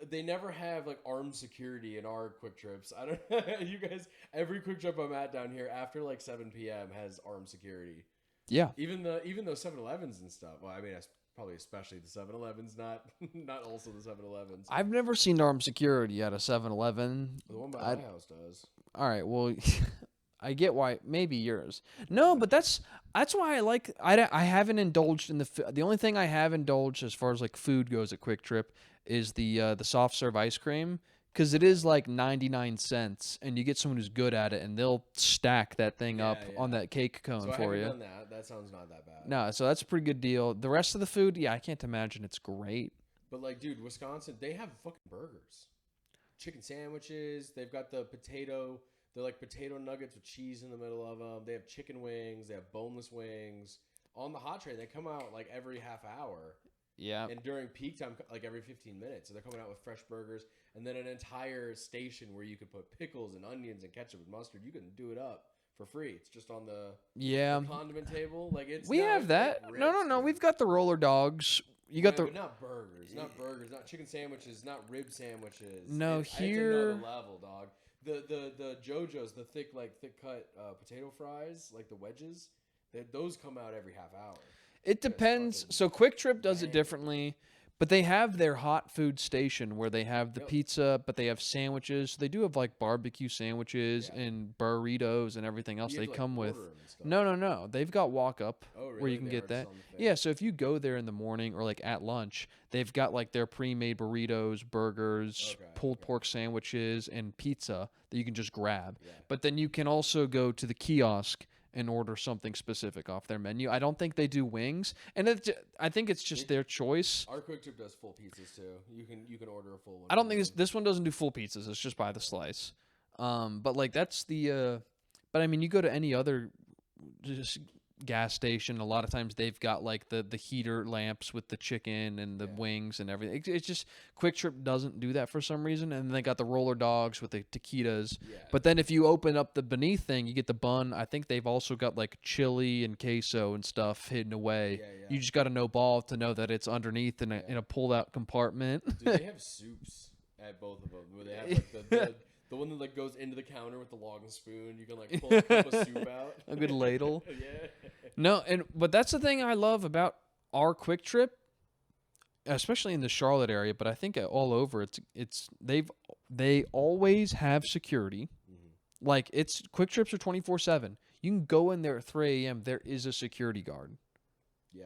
They never have like armed security in our Quick Trips. I don't. You guys, every Quick Trip I'm at down here after like 7 p.m. has armed security. Yeah. Even those 7-Elevens and stuff. Well, I mean, probably especially the 7-Elevens, not also the 7-Elevens. I've never seen armed security at a 7-Eleven. The one by my house does. All right, well, I get why. Maybe yours. No, but that's why I like. I haven't indulged in the only thing I have indulged as far as like food goes at Quick Trip is the soft serve ice cream because it is like 99 cents and you get someone who's good at it and they'll stack that thing up on that cake cone So I for haven't you. done that. That sounds not that bad. No, so that's a pretty good deal. The rest of the food, yeah, I can't imagine it's great. But like, dude, Wisconsin, they have fucking burgers, chicken sandwiches. They've got the potato. They're like potato nuggets with cheese in the middle of them. They have chicken wings. They have boneless wings on the hot tray. They come out like every half hour. Yeah. And during peak time, like every 15 minutes. So they're coming out with fresh burgers and then an entire station where you could put pickles and onions and ketchup and mustard. You can do it up for free. It's just on the condiment table. Like We have that. No. We've got the roller dogs. You got but not burgers, not chicken sandwiches, not rib sandwiches. No, it's here another level, dog. The JoJo's, the thick cut potato fries, like the wedges. Those come out every half hour. It depends. So Quick Trip does it differently, but they have their hot food station where they have the pizza, but they have sandwiches. They do have like barbecue sandwiches and burritos and everything else. You They have to, come like, with. order 'em and stuff. No. They've got walk up Oh, where really? you can They get are that. just on the thing. Yeah. So if you go there in the morning or like at lunch, they've got like their pre-made burritos, burgers, pulled pork sandwiches, and pizza that you can just grab. Yeah. But then you can also go to the kiosk and order something specific off their menu. I don't think they do wings, and I think it's just their choice. Our Quick Trip does full pizzas too. You can order a full one. I don't think this one doesn't do full pizzas. It's just by the slice. But like that's the. But I mean, you go to any other just gas station. A lot of times they've got like the heater lamps with the chicken and the wings and everything. It's just Quick Trip doesn't do that for some reason. And they got the roller dogs with the taquitos. Yeah. But then if you open up the beneath thing, you get the bun. I think they've also got like chili and queso and stuff hidden away. Yeah. You just got to know ball to know that it's underneath in a pulled out compartment. Dude, they have soups at both of them. Where they have like the one that like goes into the counter with the long spoon. You can like pull a cup of soup out. A good ladle. Yeah. No, but that's the thing I love about our Quick Trip, especially in the Charlotte area, but I think all over they always have security. Mm-hmm. Like it's Quick Trips are 24/7. You can go in there at 3 a.m. There is a security guard. Yeah.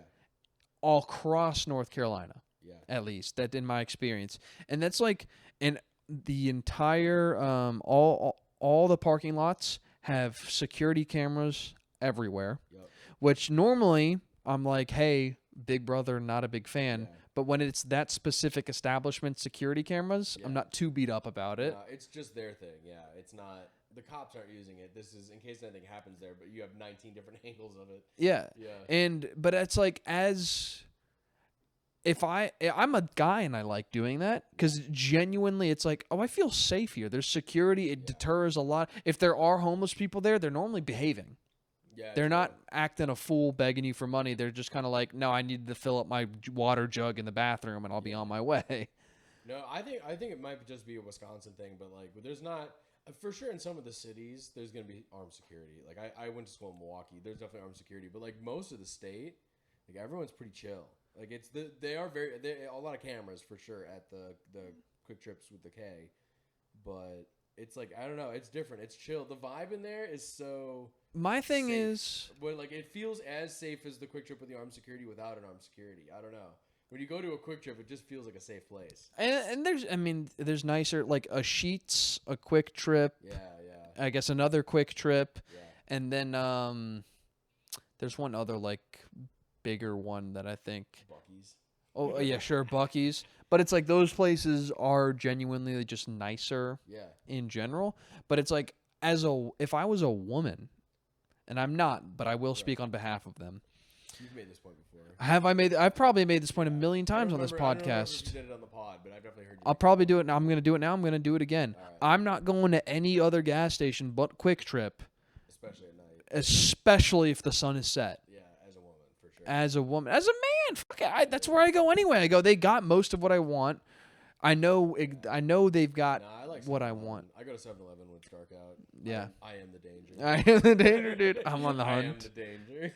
All across North Carolina. Yeah. At least that in my experience. And that's like the entire all the parking lots have security cameras everywhere, Yep. which normally I'm like, hey, Big Brother, not a big fan. Yeah. But when it's that specific establishment security cameras, I'm Yeah. not too beat up about it. No, it's just their thing. Yeah, it's not. The cops aren't using it. This is in case anything happens there, but you have 19 different angles of it. Yeah. Yeah. But it's like if I'm a guy and I like doing that because genuinely it's like, oh, I feel safe here. There's security. It deters a lot. If there are homeless people there, they're normally behaving. Yeah. They're true. not acting a fool begging you for money. They're just kind of like, no, I need to fill up my water jug in the bathroom and I'll be on my way. No, I think it might just be a Wisconsin thing, but like, there's not for sure in some of the cities there's gonna be armed security. Like I went to school in Milwaukee. There's definitely armed security, but like most of the state, like everyone's pretty chill. Like they are a lot of cameras for sure at the quick trips with the K, but it's like I don't know, it's different. It's chill. The vibe in there is so. My thing safe. is, But like it feels as safe as the quick trip with the armed security without an armed security. I don't know. When you go to a quick trip, it just feels like a safe place. and there's nicer, like a Sheetz, a Quick Trip, Yeah, yeah, I guess another Quick Trip, yeah. and then there's one other like bigger one that I think. Buc-ee's. Oh yeah, sure, Buc-ee's. But it's like those places are genuinely just nicer Yeah. in general. But it's like if I was a woman, and I'm not, but I will speak on behalf of them. You've made this point before. I've probably made this point a million times on this I don't remember podcast. if you did it on the pod, but I've definitely heard you. I'll probably do it now. I'm going to do it now. I'm going to do it again. All right. I'm not going to any other gas station but Quick Trip, Especially at night. especially if the sun is set. Yeah, as a woman, for sure. As a woman, as a man, fuck it, that's where I go anyway. I go, they got most of what I want. I know they've got Nah, I like what I 7-Eleven. want. I go to 7-Eleven when it's dark out. Yeah. I am the danger. I am the danger, dude. I'm on the I am hunt. the danger.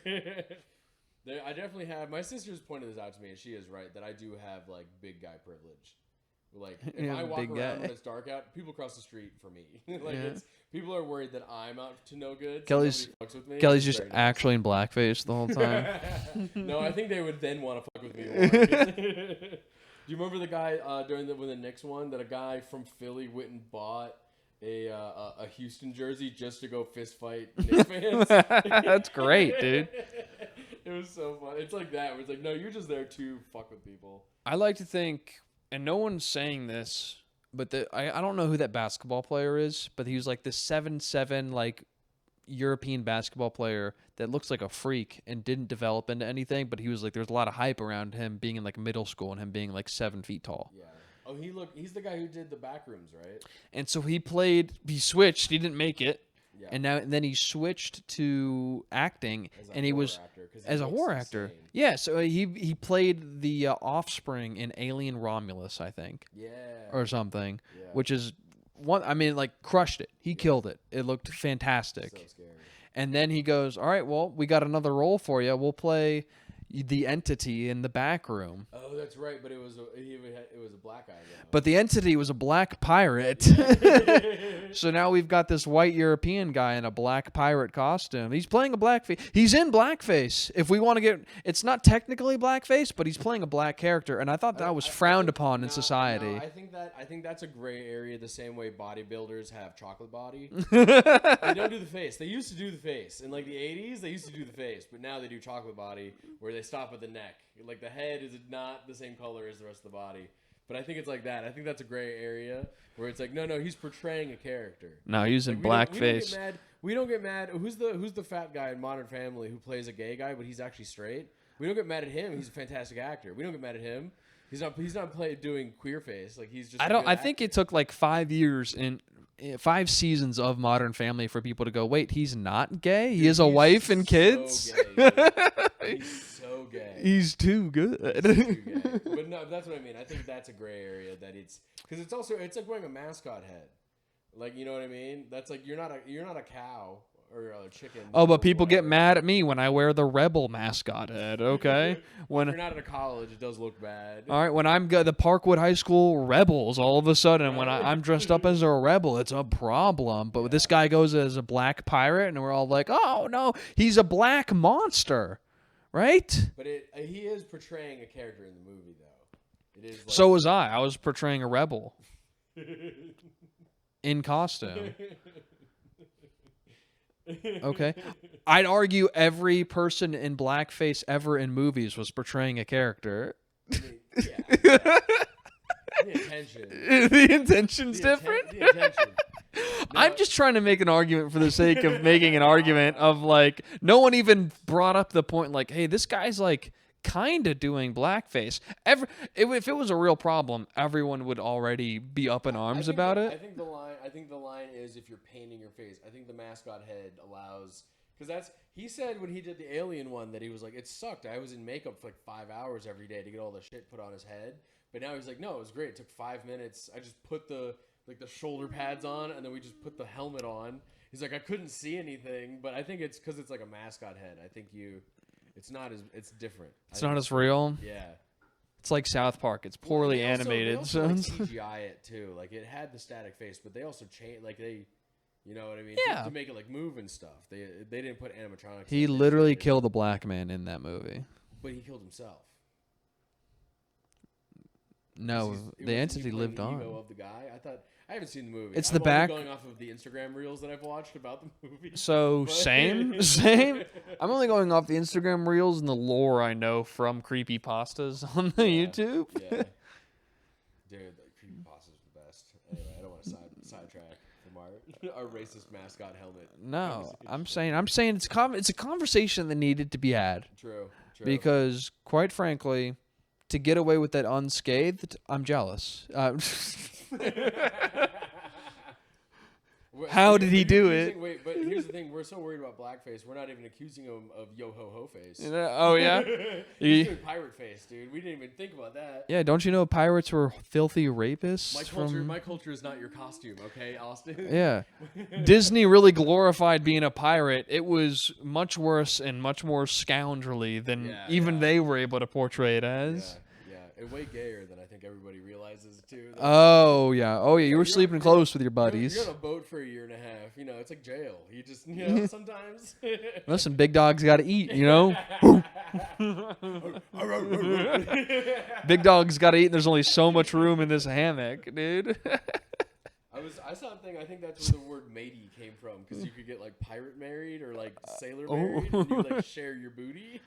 I definitely have. My sister's pointed this out to me, and she is right that I do have like big guy privilege. Like if You have I a walk big around guy. when it's dark out, people cross the street for me. Like Yeah. people are worried that I'm out to no good. So Kelly's- nobody fucks with me. Kelly's It's just very nice. actually in blackface the whole time. No, I think they would then want to fuck with me more. Do you remember the guy when the Knicks won that a guy from Philly went and bought a Houston jersey just to go fist fight Knicks fans? That's great, dude. It was so fun. It's like that. Where it's like, no, you're just there to fuck with people. I like to think, and no one's saying this, but I don't know who that basketball player is, but he was like the 7'7" like European basketball player that looks like a freak and didn't develop into anything, but he was like there's a lot of hype around him being in like middle school and him being like 7 feet tall. Yeah. Oh, he's the guy who did the Backrooms, right? And so he switched, he didn't make it. Yeah. And then he switched to acting, As a and he horror was actor, 'cause he as a looks horror insane. actor. Yeah, so he played the offspring in Alien Romulus, I think, Yeah. or something, Yeah. which is one. I mean, like crushed it. He killed it. It looked fantastic. So scary. And then he goes, "All right, well, we got another role for you. We'll play the entity in the back room." Oh, that's right. But it was a black guy. Though. But the entity was a black pirate. So now we've got this white European guy in a black pirate costume. He's playing a blackface. He's in blackface. If we want to get, it's not technically blackface, but he's playing a black character, and I thought that was frowned upon in society. No, I think that's a gray area. The same way bodybuilders have chocolate body. They don't do the face. They used to do the face in like the '80s. They used to do the face, but now they do chocolate body, where they stop at the neck. Like the head is not the same color as the rest of the body. But I think it's like that. I think that's a gray area where it's like, no, he's portraying a character. No, he's in Like, blackface. We don't get mad. Who's the fat guy in Modern Family who plays a gay guy, but he's actually straight? We don't get mad at him. He's a fantastic actor. We don't get mad at him. He's not doing queer face. Like he's just. I think it took like 5 years and 5 seasons of Modern Family for people to go, wait, he's not gay. He has a wife and kids. So gay, dude. He's so gay. He's too good. Too gay. But no, that's what I mean. I think that's a gray area that it's because it's like wearing a mascot head. Like you know what I mean? That's like you're not a cow or a chicken. Oh, or but people get whatever. mad at me when I wear the rebel mascot head. Okay, If when you're not at a college, it does look bad. all right, when I'm the Parkwood High School Rebels, all of a sudden when I'm dressed up as a rebel, it's a problem. But this guy goes as a black pirate, and we're all like, oh no, he's a black monster, right? But he is portraying a character in the movie, though. It is. Like, So was I. I was portraying a rebel in costume. Okay, I'd argue every person in blackface ever in movies was portraying a character. I mean, yeah. The intention. The intention's different. The intention. I'm just trying to make an argument for the sake of making an argument of like no one even brought up the point like, hey, this guy's like kind of doing blackface. If it was a real problem, everyone would already be up in arms about it. I think the line is if you're painting your face. I think the mascot head allows because he said when he did the alien one that he was like it sucked. I was in makeup for like 5 hours every day to get all the shit put on his head. But now he's like, no, it was great. It took 5 minutes. I just put the shoulder pads on, and then we just put the helmet on. He's like, I couldn't see anything, but I think it's because it's like a mascot head. I think it's different. It's not as real. Yeah. It's like South Park. It's poorly animated. They also like CGI it too. Like it had the static face, but they also changed. Like you know what I mean? Yeah. To make it like move and stuff. They didn't put animatronics. He literally killed a black man in that movie. But he killed himself. No, the entity lived on. Ego of the guy. I haven't seen the movie. It's I'm the back. going off of the Instagram reels that I've watched about the movie. So same. I'm only going off the Instagram reels and the lore I know from creepypastas on the YouTube. Yeah. Dude, the creepypastas are the best. Anyway, I don't want to sidetrack from our racist mascot helmet. No, I'm saying it's a conversation that needed to be had. True. Because quite frankly, to get away with that unscathed, I'm jealous. How did he do it? Wait, but here's the thing: we're so worried about blackface, we're not even accusing him of yo ho ho face. Oh yeah, he's doing pirate face, dude. We didn't even think about that. Yeah, don't you know pirates were filthy rapists? My culture is not your costume, okay, Austin? Yeah, Disney really glorified being a pirate. It was much worse and much more scoundrelly than they were able to portray it as. Yeah, and way gayer than I think everybody realizes too. Oh yeah. You were sleeping close with your buddies. You're on a boat for a year and a half. You know, it's like jail. You just, sometimes. Listen, big dogs got to eat. Big dogs got to eat. And there's only so much room in this hammock, dude. I saw a thing. I think that's where the word matey came from because you could get like pirate married or like sailor married, and you like share your booty.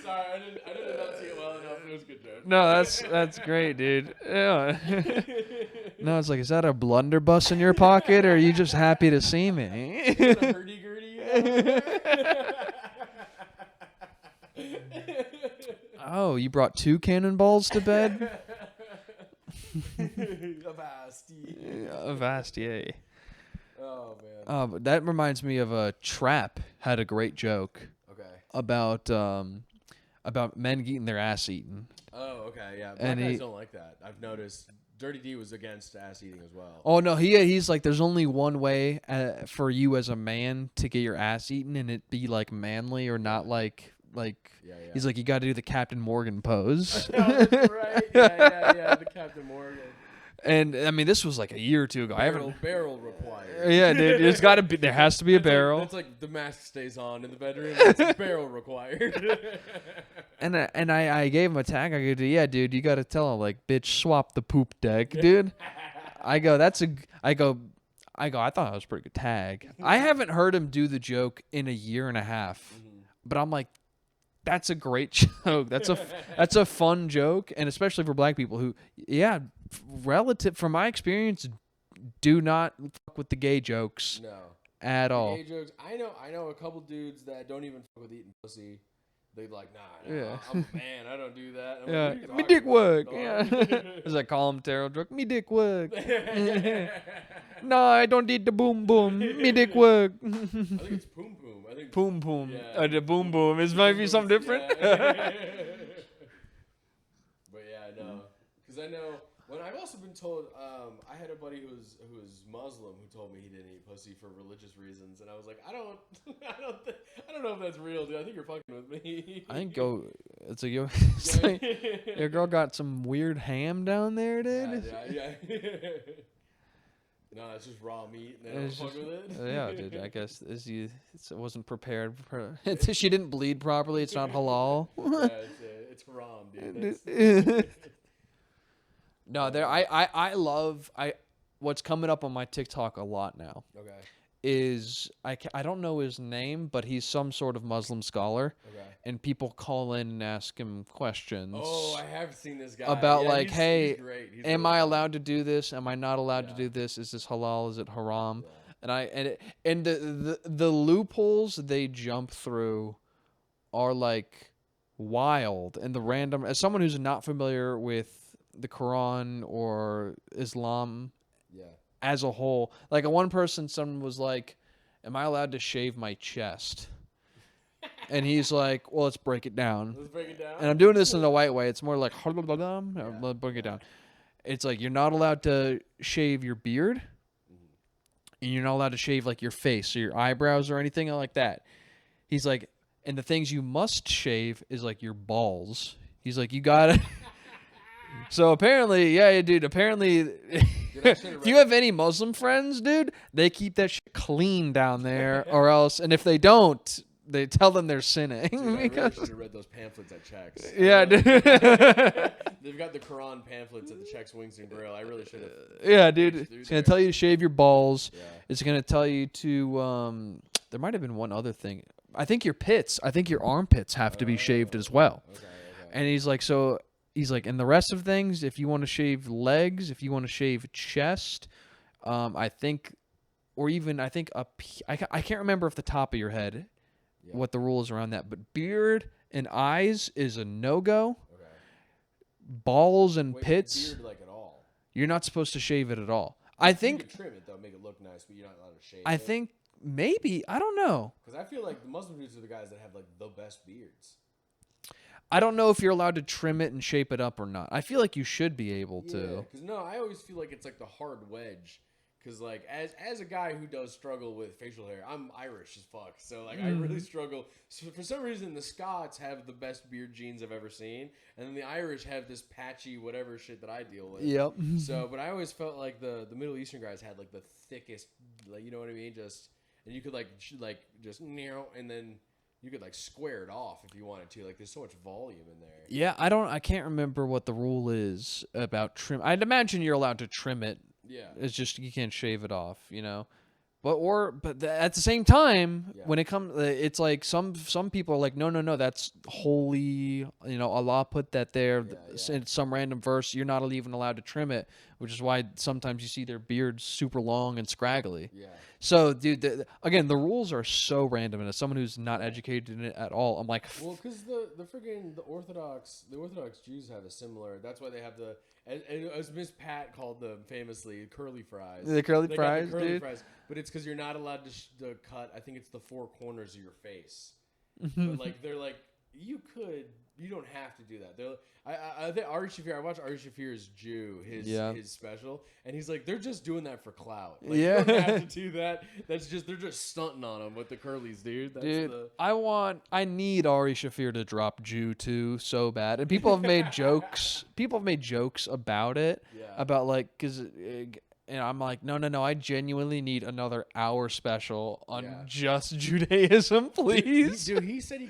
Sorry, I didn't enunciate it well enough. It was a good joke. No, that's great, dude. Yeah. No, it's like, is that a blunderbuss in your pocket, or are you just happy to see me? Is that a hurdy-gurdy? Oh, you brought 2 cannonballs to bed? Avast, yay. Oh man. But that reminds me of a Trap had a great joke. Okay. About men getting their ass eaten. Oh, okay, yeah. Black guys don't like that. I've noticed. Dirty D was against ass eating as well. Oh no, he's like, there's only one way for you as a man to get your ass eaten, and it be like manly or not like. He's like, you got to do the Captain Morgan pose. Oh, that's right. Yeah, the Captain Morgan. And I mean, this was like a year or two ago. Barrel required. Yeah, dude. It's got to be. There has to be a barrel. It's like the mask stays on in the bedroom. It's barrel required. And I gave him a tag. I go, yeah, dude. You got to tell him like, bitch, swap the poop deck, dude. I thought that was a pretty good tag. I haven't heard him do the joke in a year and a half, but I'm like, that's a great joke. That's a fun joke, and especially for black people who, relative from my experience, do not fuck with the gay jokes. No. At all. Gay jokes. I know a couple dudes that don't even fuck with eating pussy. They're like, nah, Yeah. I'm a man. I don't do that. I'm Yeah, like, me dick work. Yeah, as I call him, Terrell Drake. Me dick work. No, I don't eat the boom boom. Me dick work. I think it's poom poom. I think Poom poom. Yeah. The boom boom. It might be something different. Yeah. But yeah, no, because I know. When I've also been told, I had a buddy who was Muslim who told me he didn't eat pussy for religious reasons, and I was like, I don't know if that's real, dude. I think you're fucking with me. I think it's like, your girl got some weird ham down there, dude. Yeah. No, it's just raw meat, and I don't fuck with it. Yeah, dude. I guess it wasn't prepared. She didn't bleed properly. It's not halal. Yeah, it's haram, dude. No, I what's coming up on my TikTok a lot now Okay. is I don't know his name, but he's some sort of Muslim scholar, Okay. and people call in and ask him questions. Oh, I have seen this guy. About Yeah, like, he's hey, great. He's am really I funny. allowed to do this? Am I not allowed to Yeah. do this? Is this halal? Is it haram? Yeah. And the loopholes they jump through are like wild, and the random, as someone who's not familiar with the Quran or Islam Yeah. as a whole, like one person, someone was like, am I allowed to shave my chest? And he's like, well, let's break it down. Let's break it down. And I'm doing this in the white way. It's more like, let's break it down. It's like, you're not allowed to shave your beard, and you're not allowed to shave like your face or your eyebrows or anything like that. He's like, and the things you must shave is like your balls. He's like, you gotta. So apparently, yeah, dude. Apparently, if you have any Muslim friends, dude, they keep that shit clean down there, or else. And if they don't, they tell them they're sinning. Dude, I really because should have read those pamphlets at Chex. yeah, dude. They've got the Quran pamphlets at the Chex Wings and Grill. I really should have. Yeah, dude. through It's gonna there. tell you to shave your balls. Yeah. It's gonna tell you to. There might have been one other thing. I think your pits. I think your armpits have to be shaved as well. Okay. And he's like, so he's like, and the rest of things, if you want to shave legs, if you want to shave chest, I think, or even I think I can't remember off the top of your head Yeah. what the rule is around that, but beard and eyes is a no go. Okay. Balls and Wait, pits, beard like at all. you're not supposed to shave it at all. I You think. can trim it though, make it look nice, but you're not allowed to shave I it. think maybe I don't know. Because I feel like the Muslim dudes are the guys that have like the best beards. I don't know if you're allowed to trim it and shape it up or not. I feel like you should be able to. Because no, I always feel like it's like the hard wedge. Because like as a guy who does struggle with facial hair, I'm Irish as fuck, so like I really struggle. So for some reason, the Scots have the best beard genes I've ever seen, and then the Irish have this patchy whatever shit that I deal with. Yep. So, but I always felt like the Middle Eastern guys had like the thickest, like you know what I mean, just and you could like just and then you could like square it off if you wanted to. Like there's so much volume in there. Yeah, I can't remember what the rule is about trim. I'd imagine you're allowed to trim it. Yeah. It's just you can't shave it off, you know. But at the same time, Yeah. when it comes, it's like some people are like, no, that's holy. You know, Allah put that there. Yeah. In some random verse, you're not even allowed to trim it, which is why sometimes you see their beards super long and scraggly. Yeah. So, dude, again, the rules are so random, and as someone who's not educated in it at all, I'm like, Well, because the Orthodox Jews have a similar. That's why they have the as Miss Pat called them famously curly fries. The curly They got fries, curly dude. fries, but it's because you're not allowed to cut. I think it's the four corners of your face. But like they're like you don't have to do that. They're I think Ari Shafir. I watched Ari Shafir's Jew his special, and he's like they're just doing that for clout. Like, Yeah. you don't have to do that. That's just they're just stunting on them with the curlies, dude. That's dude, the I need Ari Shafir to drop Jew too so bad, and people have made jokes. People have made jokes about it, Yeah. about like, and I'm like, no, I genuinely need another hour special on Yeah. just Judaism, please. Dude, he said he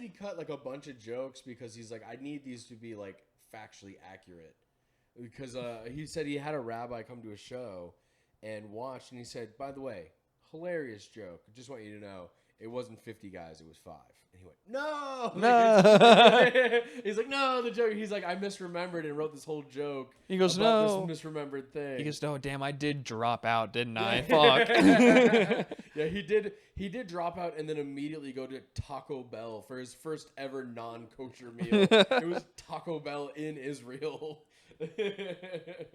cut like a bunch of jokes because he's like, I need these to be like factually accurate. Because he said he had a rabbi come to a show and watched, and he said, by the way, hilarious joke. Just want you to know, it wasn't 50 guys, it was 5. And he went, no, No. He's like, no, the joke. He's like, I misremembered and wrote this whole joke. He goes, about no. this misremembered thing. He goes, no, damn, I did drop out, didn't I? Fuck. Yeah, he did. He did drop out and then immediately go to Taco Bell for his first ever non-kosher meal. It was Taco Bell in Israel.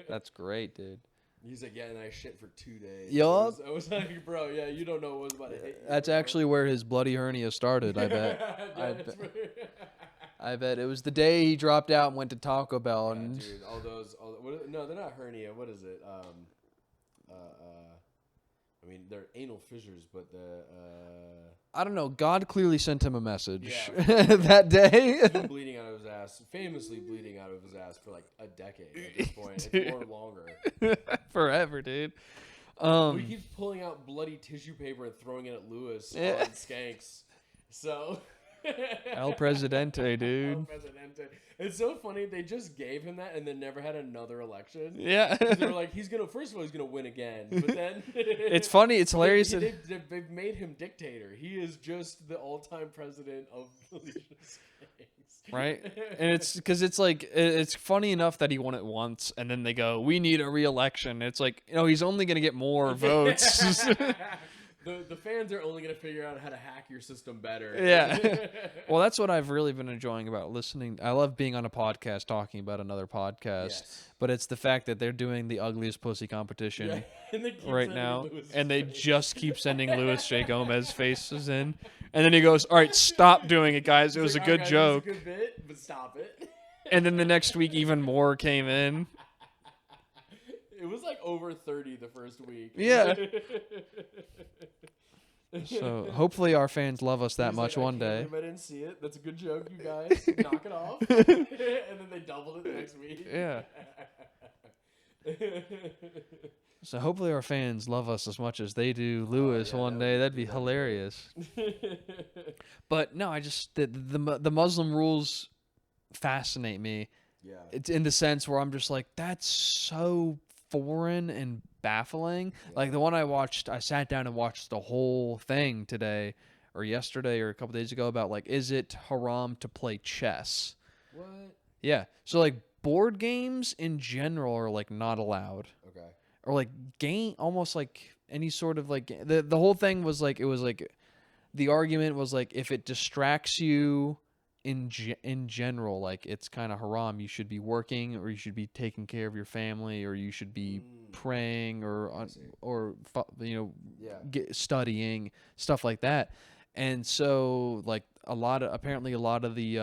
That's great, dude. He's like, yeah, and I shit for 2 days. Yup. I was like, bro, yeah, you don't know what was about to hit you. That's bro. actually where his bloody hernia started, I bet. Yeah, that's right. I bet it was the day he dropped out and went to Taco Bell. Yeah, And dude, no, they're not hernia. What is it? I mean, they're anal fissures, but I don't know. God clearly sent him a message Yeah. that day. he's been bleeding out of his ass, famously bleeding out of his ass for like a decade at this point. It's more longer. Forever, dude. He keeps pulling out bloody tissue paper and throwing it at Lewis Yeah. on Skanks. So El Presidente, El dude. Presidente. It's so funny. They just gave him that and then never had another election. Yeah. Because they were like, first of all, he's gonna win again. But then It's funny. It's hilarious. they've made him dictator. He is just the all-time president of the Legion of Skanks. Right? And it's because it's like it's funny enough that he won it once, and then they go, "We need a re-election." It's like, he's only gonna get more votes. The fans are only gonna figure out how to hack your system better. Yeah. Well, that's what I've really been enjoying about listening. I love being on a podcast talking about another podcast, Yes. but it's the fact that they're doing the ugliest pussy competition Yeah. And they keep right sending now, Louis and they J. just keep sending Louis J. Gomez faces in, and then he goes, "All right, stop doing it, guys. It was a Like, good "Alright, guys, joke." it was a good bit, but stop it. And then the next week, even more came in. It was like over 30 the first week. Yeah. So hopefully our fans love us that He's much like, one I day. can't believe I didn't see it. That's a good joke, you guys. Knock it off. And then they doubled it the next week. Yeah. So hopefully our fans love us as much as they do Lewis yeah, one that day. would That'd be be hilarious. But no, I just the Muslim rules fascinate me. Yeah. It's in the sense where I'm just like, that's so foreign and baffling. Like the one I sat down and watched the whole thing today or yesterday or a couple days ago about like, is it haram to play chess? What? Yeah. So like board games in general are like not allowed. Okay. Or like almost like any sort of like the whole thing was like, it was like the argument was like, if it distracts you in general, like it's kind of haram, you should be working or you should be taking care of your family or you should be praying or Yeah. studying, stuff like that. And so like apparently a lot of the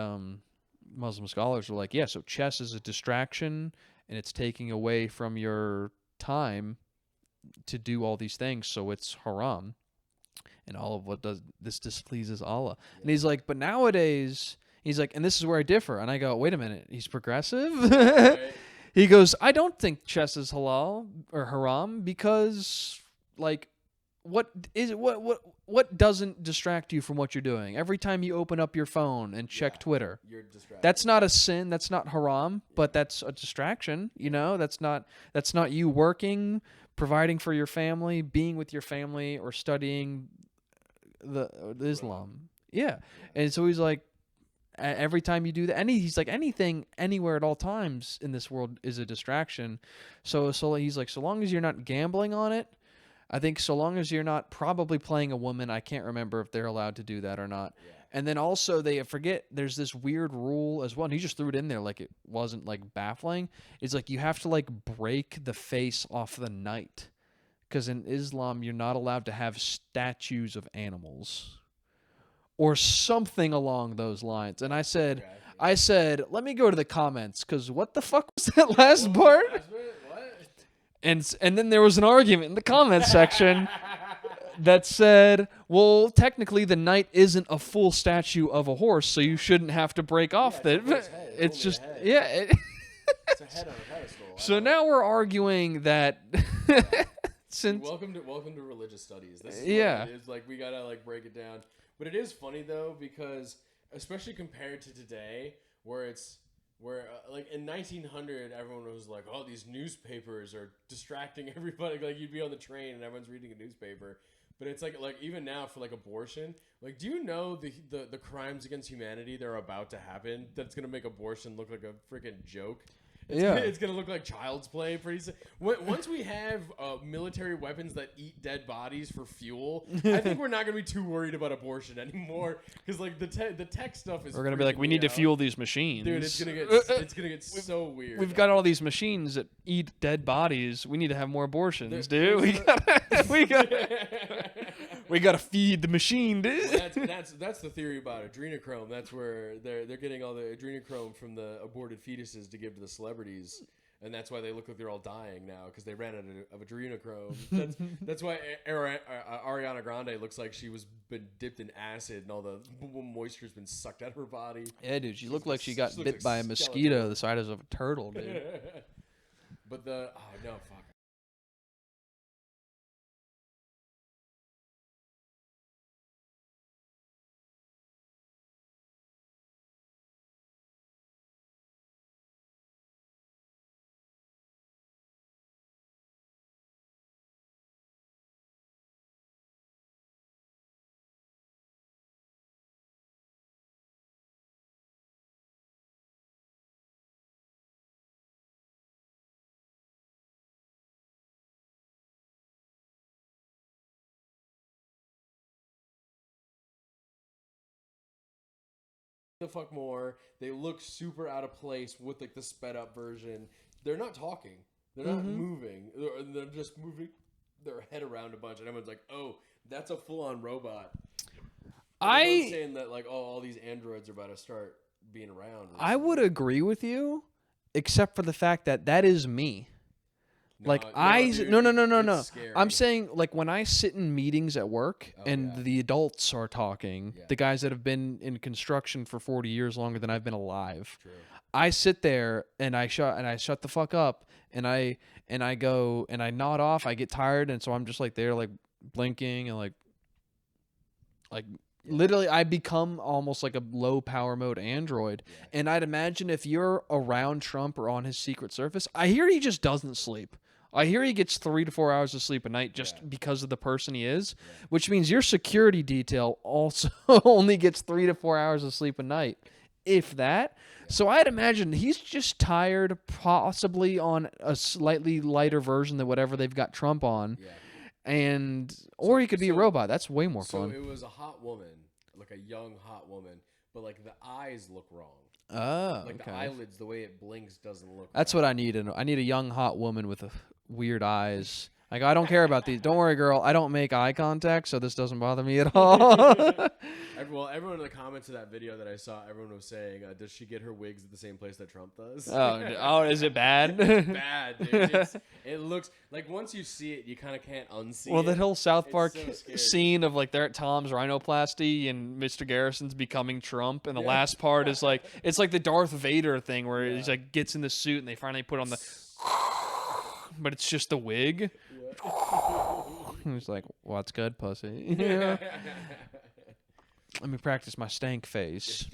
Muslim scholars are like, yeah, so chess is a distraction and it's taking away from your time to do all these things, so it's haram. And all of what does this displeases Allah. Yeah. And he's like, but nowadays, he's like, and this is where I differ. And I go, wait a minute, he's progressive? Right. He goes, I don't think chess is halal or haram because, like, what doesn't distract you from what you're doing? Every time you open up your phone and check Yeah. Twitter, You're distracted. that's not a sin, that's not haram, but that's a distraction, that's not you working, providing for your family, being with your family, or studying the Islam. Yeah. And so he's like, every time you do that, he's like, anything, anywhere at all times in this world is a distraction. So he's like, so long as you're not gambling on it, I think so long as you're not probably playing a woman, I can't remember if they're allowed to do that or not. Yeah. And then also they forget there's this weird rule as well. And he just threw it in there like it wasn't like baffling. It's like you have to like break the face off the knight. Because in Islam, you're not allowed to have statues of animals. Or something along those lines. And I said, let me go to the comments. Because what the fuck was that last part? What? And then there was an argument in the comments section that said, well, technically the knight isn't a full statue of a horse, so you shouldn't have to break off Yeah, the. It's just, yeah. It's a head on a pedestal. So now we're arguing that since welcome to religious studies. This is Yeah. what it is. Like we gotta like break it down. But it is funny though because especially compared to today, where like in 1900 everyone was like, oh, these newspapers are distracting everybody. Like you'd be on the train and everyone's reading a newspaper. But it's like even now for like abortion, like do you know the crimes against humanity that are about to happen that's gonna make abortion look like a freaking joke? It's gonna look like child's play pretty soon. Once we have military weapons that eat dead bodies for fuel, I think we're not gonna be too worried about abortion anymore. Because like the tech stuff is. We're gonna be like, we need to fuel these machines, dude. It's gonna get so weird. We've got all these machines that eat dead bodies. We need to have more abortions, dude. We gotta feed the machine, dude. Well, that's the theory about adrenochrome. That's where they're getting all the adrenochrome from the aborted fetuses to give to the celebrities, and that's why they look like they're all dying now because they ran out of adrenochrome. That's why Ariana Grande looks like she was been dipped in acid and all the moisture's been sucked out of her body. Yeah, dude, she looked like she got bit like by a mosquito the size of a turtle, dude. But no, fuck. the fuck more. They look super out of place with like the sped up version. They're not talking. They're not moving. They're just moving their head around a bunch, and everyone's like, "Oh, that's a full on robot." I'm saying that like, oh, all these androids are about to start being around. I would agree with you, except for the fact that that is me. Like dude, no. Scary. I'm saying like when I sit in meetings at work and yeah. the adults are talking, Yeah. the guys that have been in construction for 40 years longer than I've been alive. True. I sit there and I shut the fuck up and I go and I nod off. I get tired and so I'm just like there like blinking and like literally I become almost like a low power mode android. Yeah. And I'd imagine if you're around Trump or on his Secret Service, I hear he just doesn't sleep. I hear he gets 3 to 4 hours of sleep a night just because of the person he is, which means your security detail also only gets 3 to 4 hours of sleep a night, if that. So I'd imagine he's just tired, possibly on a slightly lighter version than whatever they've got Trump on. Yeah. Or he could be a robot. That's way more So fun. it was a hot woman, like a young hot woman, but like the eyes look wrong. Oh, Like the eyelids, the way it blinks doesn't look. That's what I need. I need a young hot woman with weird eyes. Like I don't care about these. Don't worry, girl. I don't make eye contact, so this doesn't bother me at all. Everyone in the comments of that video that I saw, everyone was saying, "Does she get her wigs at the same place that Trump does?" Oh, is it bad? Bad, dude. It looks like once you see it, you kind of can't unsee Well, it. that whole South Park so scary. scene of like they're at Tom's rhinoplasty and Mr. Garrison's becoming Trump, and the last part is like it's like the Darth Vader thing where he's like gets in the suit and they finally put on the, but it's just the wig. He's like, "What's good, pussy?" Let me practice my stank face.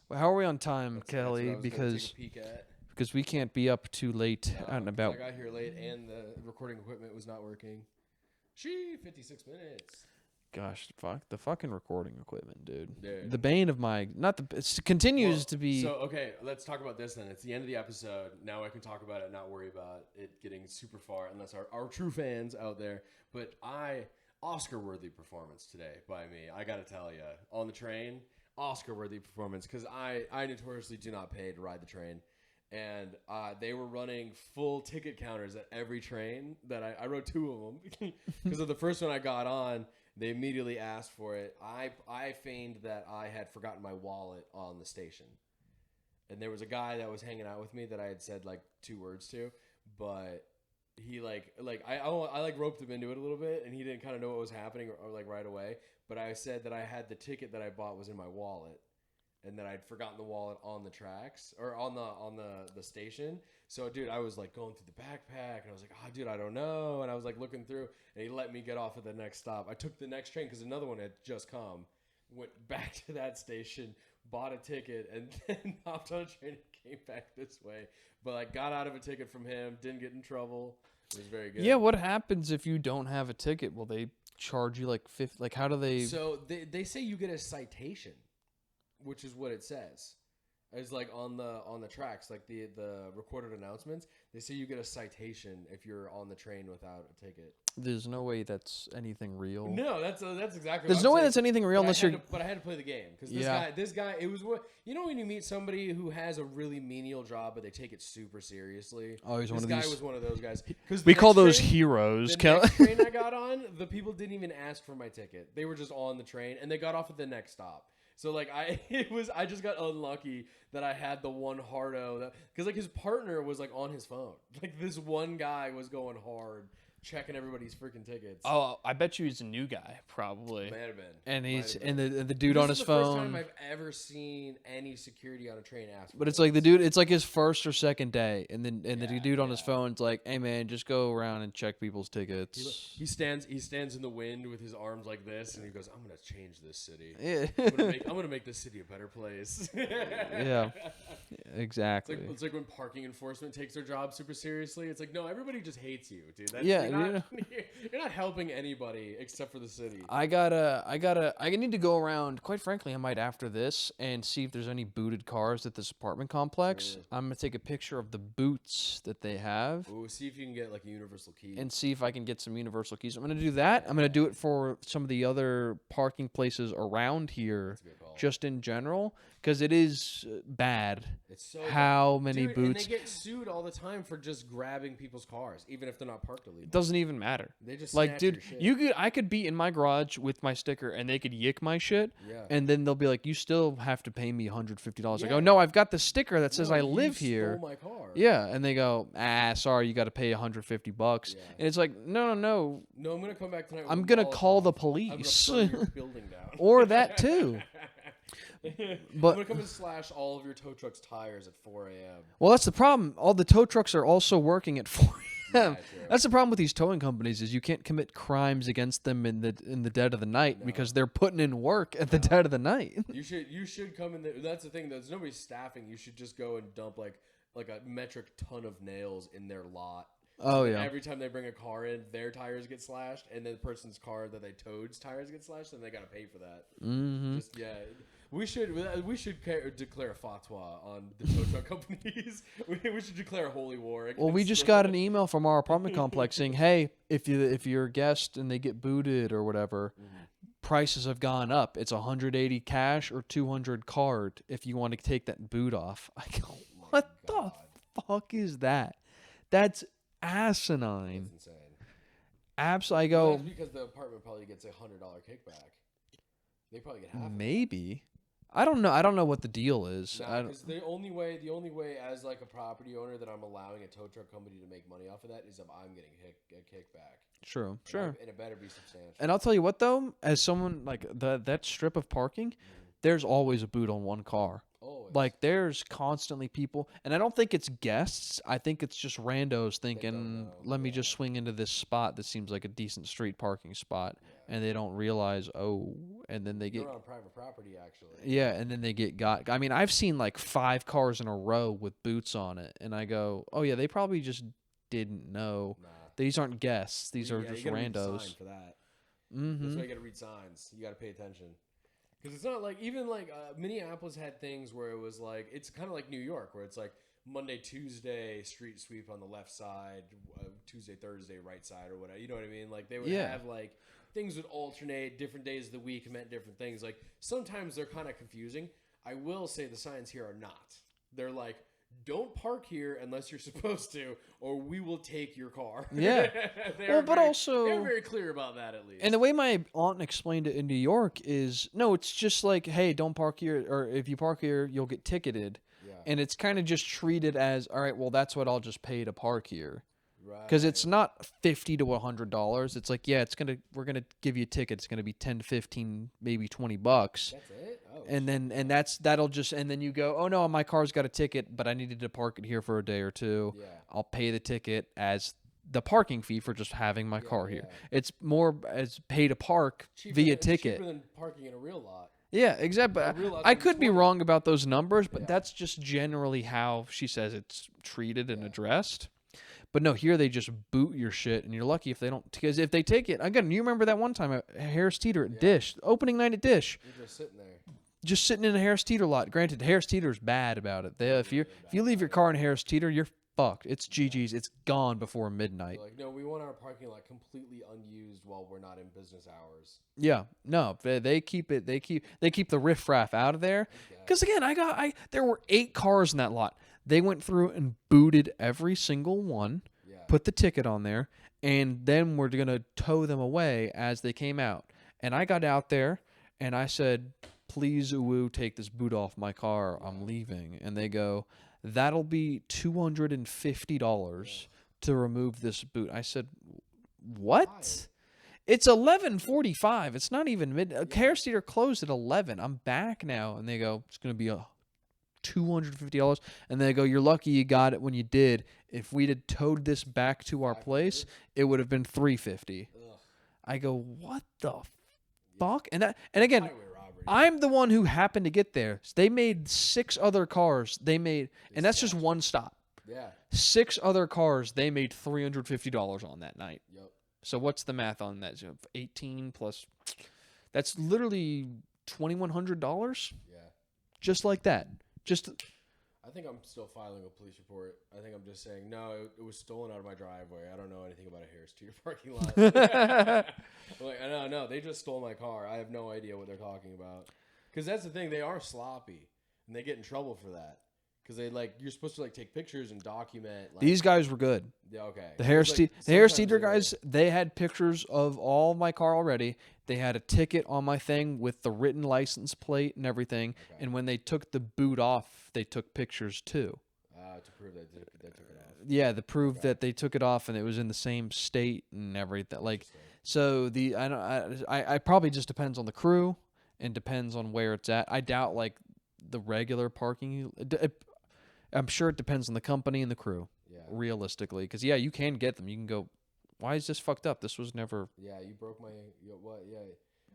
Well, how are we on time, Kelly? That's what I was gonna take a peek at. Because we can't be up too late out and about. I got here late and the recording equipment was not working. 56 minutes. Gosh, fuck the fucking recording equipment, dude. The bane of my it continues to be. So okay, let's talk about this then. It's the end of the episode. Now I can talk about it, not worry about it getting super far, unless our true fans out there. But Oscar-worthy performance today by me. I gotta tell you, on the train, Oscar-worthy performance because I notoriously do not pay to ride the train. And they were running full ticket counters at every train that I rode 2 of them because of the first one I got on. They immediately asked for it. I feigned that I had forgotten my wallet on the station, and there was a guy that was hanging out with me that I had said like 2 words to, but he I roped him into it a little bit, and he didn't kind of know what was happening or like right away. But I said that I had the ticket that I bought was in my wallet. And that I'd forgotten the wallet on the tracks or on the station. So, dude, I was like going through the backpack and I was like, oh, dude, I don't know. And I was like looking through and he let me get off at the next stop. I took the next train because another one had just come, went back to that station, bought a ticket, and then hopped on a train and came back this way. But I got out of a ticket from him, didn't get in trouble. It was very good. Yeah, what happens if you don't have a ticket? Will they charge you like 50? Like, how do they? So they say you get a citation. Which is what it says. It's like on the tracks, like the recorded announcements. They say you get a citation if you're on the train without a ticket. There's no way that's anything real. No, that's exactly. There's no way that's anything real unless you're. But I had to play the game because this guy, it was what when you meet somebody who has a really menial job but they take it super seriously. Oh, he's one of these. This guy was one of those guys. We call those heroes. The next train I got on, the people didn't even ask for my ticket. They were just on the train and they got off at the next stop. So like I just got unlucky that I had the one hardo because like his partner was like on his phone. Like this one guy was going hard checking everybody's freaking tickets. Oh, I bet you he's a new guy, probably. Might have been. And he's and the dude on his phone. This is the first time I've ever seen any security on a train ask for But it's like the dude. It's like his first or second day, and the dude on his phone's like, "Hey man, just go around and check people's tickets." He stands in the wind with his arms like this, and he goes, "I'm gonna change this city. Yeah. I'm gonna make this city a better place." Yeah, exactly. It's like when parking enforcement takes their job super seriously. It's like, no, everybody just hates you, dude. Yeah, you're not helping anybody except for the city. I need to go around. Quite frankly, I might after this and see if there's any booted cars at this apartment complex. Sure. I'm gonna take a picture of the boots that they have Ooh, see if you can get like a universal key. and see if I can get some universal keys. I'm gonna do that. I'm gonna do it for some of the other parking places around here, That's a good call. just in general, because it is bad. It's so How many Dude, boots? And they get sued all the time for just grabbing people's cars, even if they're not parked illegally. It doesn't even matter. They just Like, snatch dude, your shit. I could be in my garage with my sticker, and they could yick my shit, Yeah. and then they'll be like, "You still have to pay me $150." I go, Yeah. "No, I've got the sticker that says No, I you live here." Stole my car. Yeah, and they go, sorry, you got to pay $150, Yeah. and it's like, no, No, I'm gonna come back tonight. With I'm a gonna Molotov. call the I'm gonna police, burn your building down. or that too. I'm But gonna come and slash all of your tow truck's tires at 4 a.m. well, that's the problem. All the tow trucks are also working at 4 a.m. Yeah, true. That's the problem with these towing companies is you can't commit crimes against them in the dead of the night because they're putting in work at the dead of the night. You should come in there. That's the thing. There's nobody staffing. You should just go and dump like a metric ton of nails in their lot. Oh And yeah. Every time they bring a car in, their tires get slashed, and then the person's car that they towed's tires get slashed, and they gotta pay for that. Mm-hmm. Just yeah. We should declare a fatwa on the tow truck companies. we should declare a holy war. Well, we just got an email from our apartment complex saying, "Hey, if you're a guest and they get booted or whatever, prices have gone up. It's 180 cash or 200 card if you want to take that boot off." I go, "What the fuck is that? That's asinine." That's insane. Absolutely. I Well, go, that's because the apartment probably gets $100 kickback. They probably get half. of it. maybe. I don't know. I don't know what the deal is. I Nah, don't, because the only way as like a property owner that I'm allowing a tow truck company to make money off of that is if I'm getting a kickback. Sure. And it better be substantial. And I'll tell you what though, as someone like that strip of parking, there's always a boot on one car. Always. Like there's constantly people, and I don't think it's guests. I think it's just randos thinking, know, "Let me just swing into this spot that seems like a decent street parking spot," and they don't realize, and then they get You're on private property, actually. yeah, and then they get got. I mean, I've seen like 5 cars in a row with boots on it, and I go, "Oh yeah, they probably just didn't know. Nah. These aren't guests. These are Yeah, just you gotta read the sign randos." for that. Mm-hmm. That's why you got to read signs. You got to pay attention. Because it's not like even like Minneapolis had things where it was like it's kind of like New York where it's like Monday, Tuesday street sweep on the left side, Tuesday, Thursday right side or whatever. You know what I mean? Like they would have like things would alternate. Different days of the week meant different things. Like sometimes they're kind of confusing. I will say the signs here are not. They're like, don't park here unless you're supposed to, or we will take your car. Yeah. Well, but also they're very clear about that at least. And the way my aunt explained it in New York is, no, it's just like, hey, don't park here, or if you park here, you'll get ticketed. Yeah. And it's kind of just treated as, all right, well, that's what I'll just pay to park here. Right. Because it's not $50 to $100. It's like, yeah, we're gonna give you a ticket. It's gonna be 10, 15, maybe $20. That's it. Oh, And then you go, oh no, my car's got a ticket, but I needed to park it here for a day or two. Yeah. I'll pay the ticket as the parking fee for just having my car here. It's more as pay to park via ticket. Cheaper than parking in a real lot. Yeah, exactly. A real lot's I gonna be could be 20. wrong about those numbers, but Yeah. that's just generally how she says it's treated and addressed. But no, here they just boot your shit, and you're lucky if they don't. Because if they take it, again, you remember that one time at Harris Teeter at Dish, opening night at Dish, You're just sitting there. just sitting in a Harris Teeter lot. Granted, Harris Teeter's bad about it. If you leave your car in Harris Teeter, you're fucked. It's GG's. It's gone before midnight. Like, no, we want our parking lot completely unused while we're not in business hours. Yeah, no, they keep it. They keep the riffraff out of there. Because again, there were 8 cars in that lot. They went through and booted every single one, put the ticket on there, and then we're gonna tow them away as they came out. And I got out there and I said, "Please, uwu, take this boot off my car. I'm leaving." And they go, "That'll be $250 to remove this boot." I said, "What?" It's 11:45. It's not even mid. Harris Theater closed at 11. I'm back now, and they go, "It's gonna be $250." And they go, "You're lucky you got it when you did. If we'd had towed this back to our place, it would have been $350." I go, "What the fuck?" And again, Highway robbery. I'm the one who happened to get there. They made 6 other cars. And that's just one stop. Yeah. 6 other cars they made $350 on that night. Yep. So what's the math on that? So 18 plus, that's literally $2,100 Yeah. just like that. Just I think I'm still filing a police report. I think I'm just saying, no, it was stolen out of my driveway. I don't know anything about a Harris Teeter parking lot. Like, no, they just stole my car. I have no idea what they're talking about. Because that's the thing. They are sloppy. And they get in trouble for that. Because you're supposed to, take pictures and document. These guys were good. Yeah, okay. The Harris Teeter guys, they had pictures of all my car already. They had a ticket on my thing with the written license plate and everything. Okay. And when they took the boot off, they took pictures too. To prove that they took it off. Yeah, to prove that they took it off and it was in the same state and everything. So I probably just depends on the crew and depends on where it's at. I doubt the regular parking. I'm sure it depends on the company and the crew. Yeah. Realistically, because you can get them. You can go, why is this fucked up? This was never. Yeah, you broke my. What? Yeah.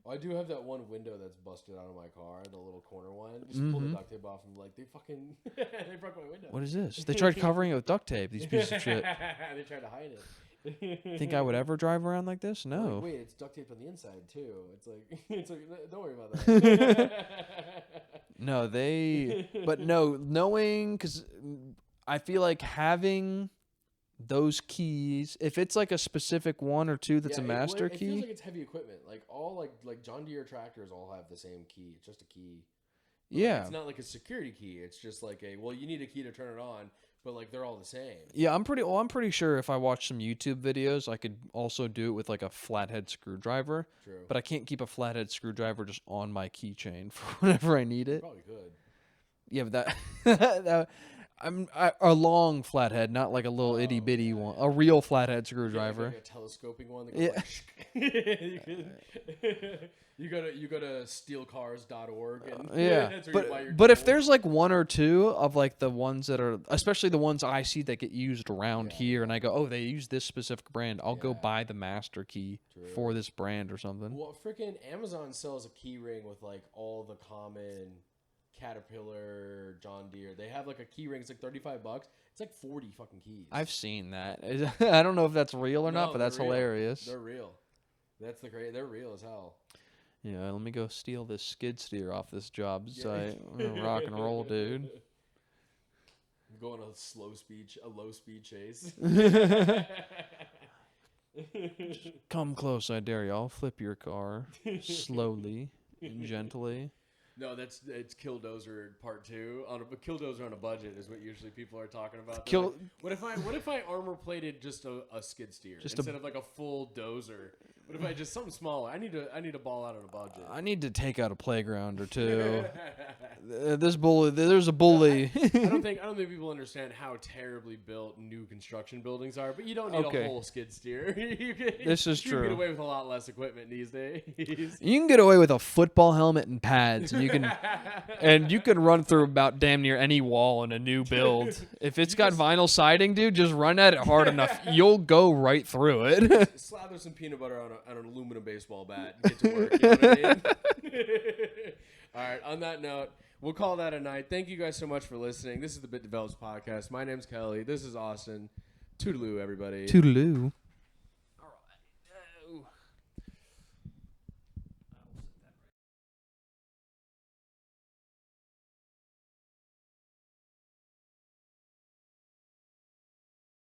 Oh, I do have that one window that's busted out of my car, the little corner one. Just pull the duct tape off and they fucking they broke my window. What is this? They tried covering it with duct tape. These pieces of shit. They tried to hide it. Think I would ever drive around like this? No. Wait, it's duct tape on the inside too. It's like don't worry about that. No, knowing, because I feel like having those keys, if it's a specific one or two that's a master key. It feels like it's heavy equipment. All John Deere tractors all have the same key. It's just a key. Yeah. It's not like a security key. It's just you need a key to turn it on, but they're all the same. Yeah, I'm pretty sure if I watch some YouTube videos, I could also do it with a flathead screwdriver. True. But I can't keep a flathead screwdriver just on my keychain for whenever I need it. Probably could. Yeah, but that a long flathead, not a little itty bitty one. A real flathead screwdriver. Like a telescoping one. That you go to steelcars.org and but if there's one or two of the ones that are, especially the ones I see that get used around here, and I go, oh, they use this specific brand, I'll go buy the master key for this brand or something. Well, freaking Amazon sells a key ring with all the common Caterpillar, John Deere. They have a key ring. It's $35. It's 40 fucking keys. I've seen that. I don't know if that's real or not, but that's hilarious. They're real. That's the great. They're real as hell. Yeah, let me go steal this skid steer off this job site. Rock and roll, dude. Go on a low speed chase. Come close, I dare you. I'll flip your car slowly and gently. No, it's Killdozer Part 2. Killdozer on a budget is what usually people are talking about. What if I armor plated just a skid steer instead of a full dozer? What if I just something smaller? I need to ball out on a budget. I need to take out a playground or two. There's a bully. I don't think people understand how terribly built new construction buildings are. But you don't need a whole skid steer. This is true. You can get away with a lot less equipment these days. You can get away with a football helmet and pads, and you can run through about damn near any wall in a new build. If it's got vinyl siding, dude, just run at it hard enough, you'll go right through it. Slather some peanut butter on an aluminum baseball bat and get to work. You know what I mean? All right. On that note, we'll call that a night. Thank you guys so much for listening. This is the Bit Develops Podcast. My name's Kelly. This is Austin. Toodaloo, everybody. Toodaloo.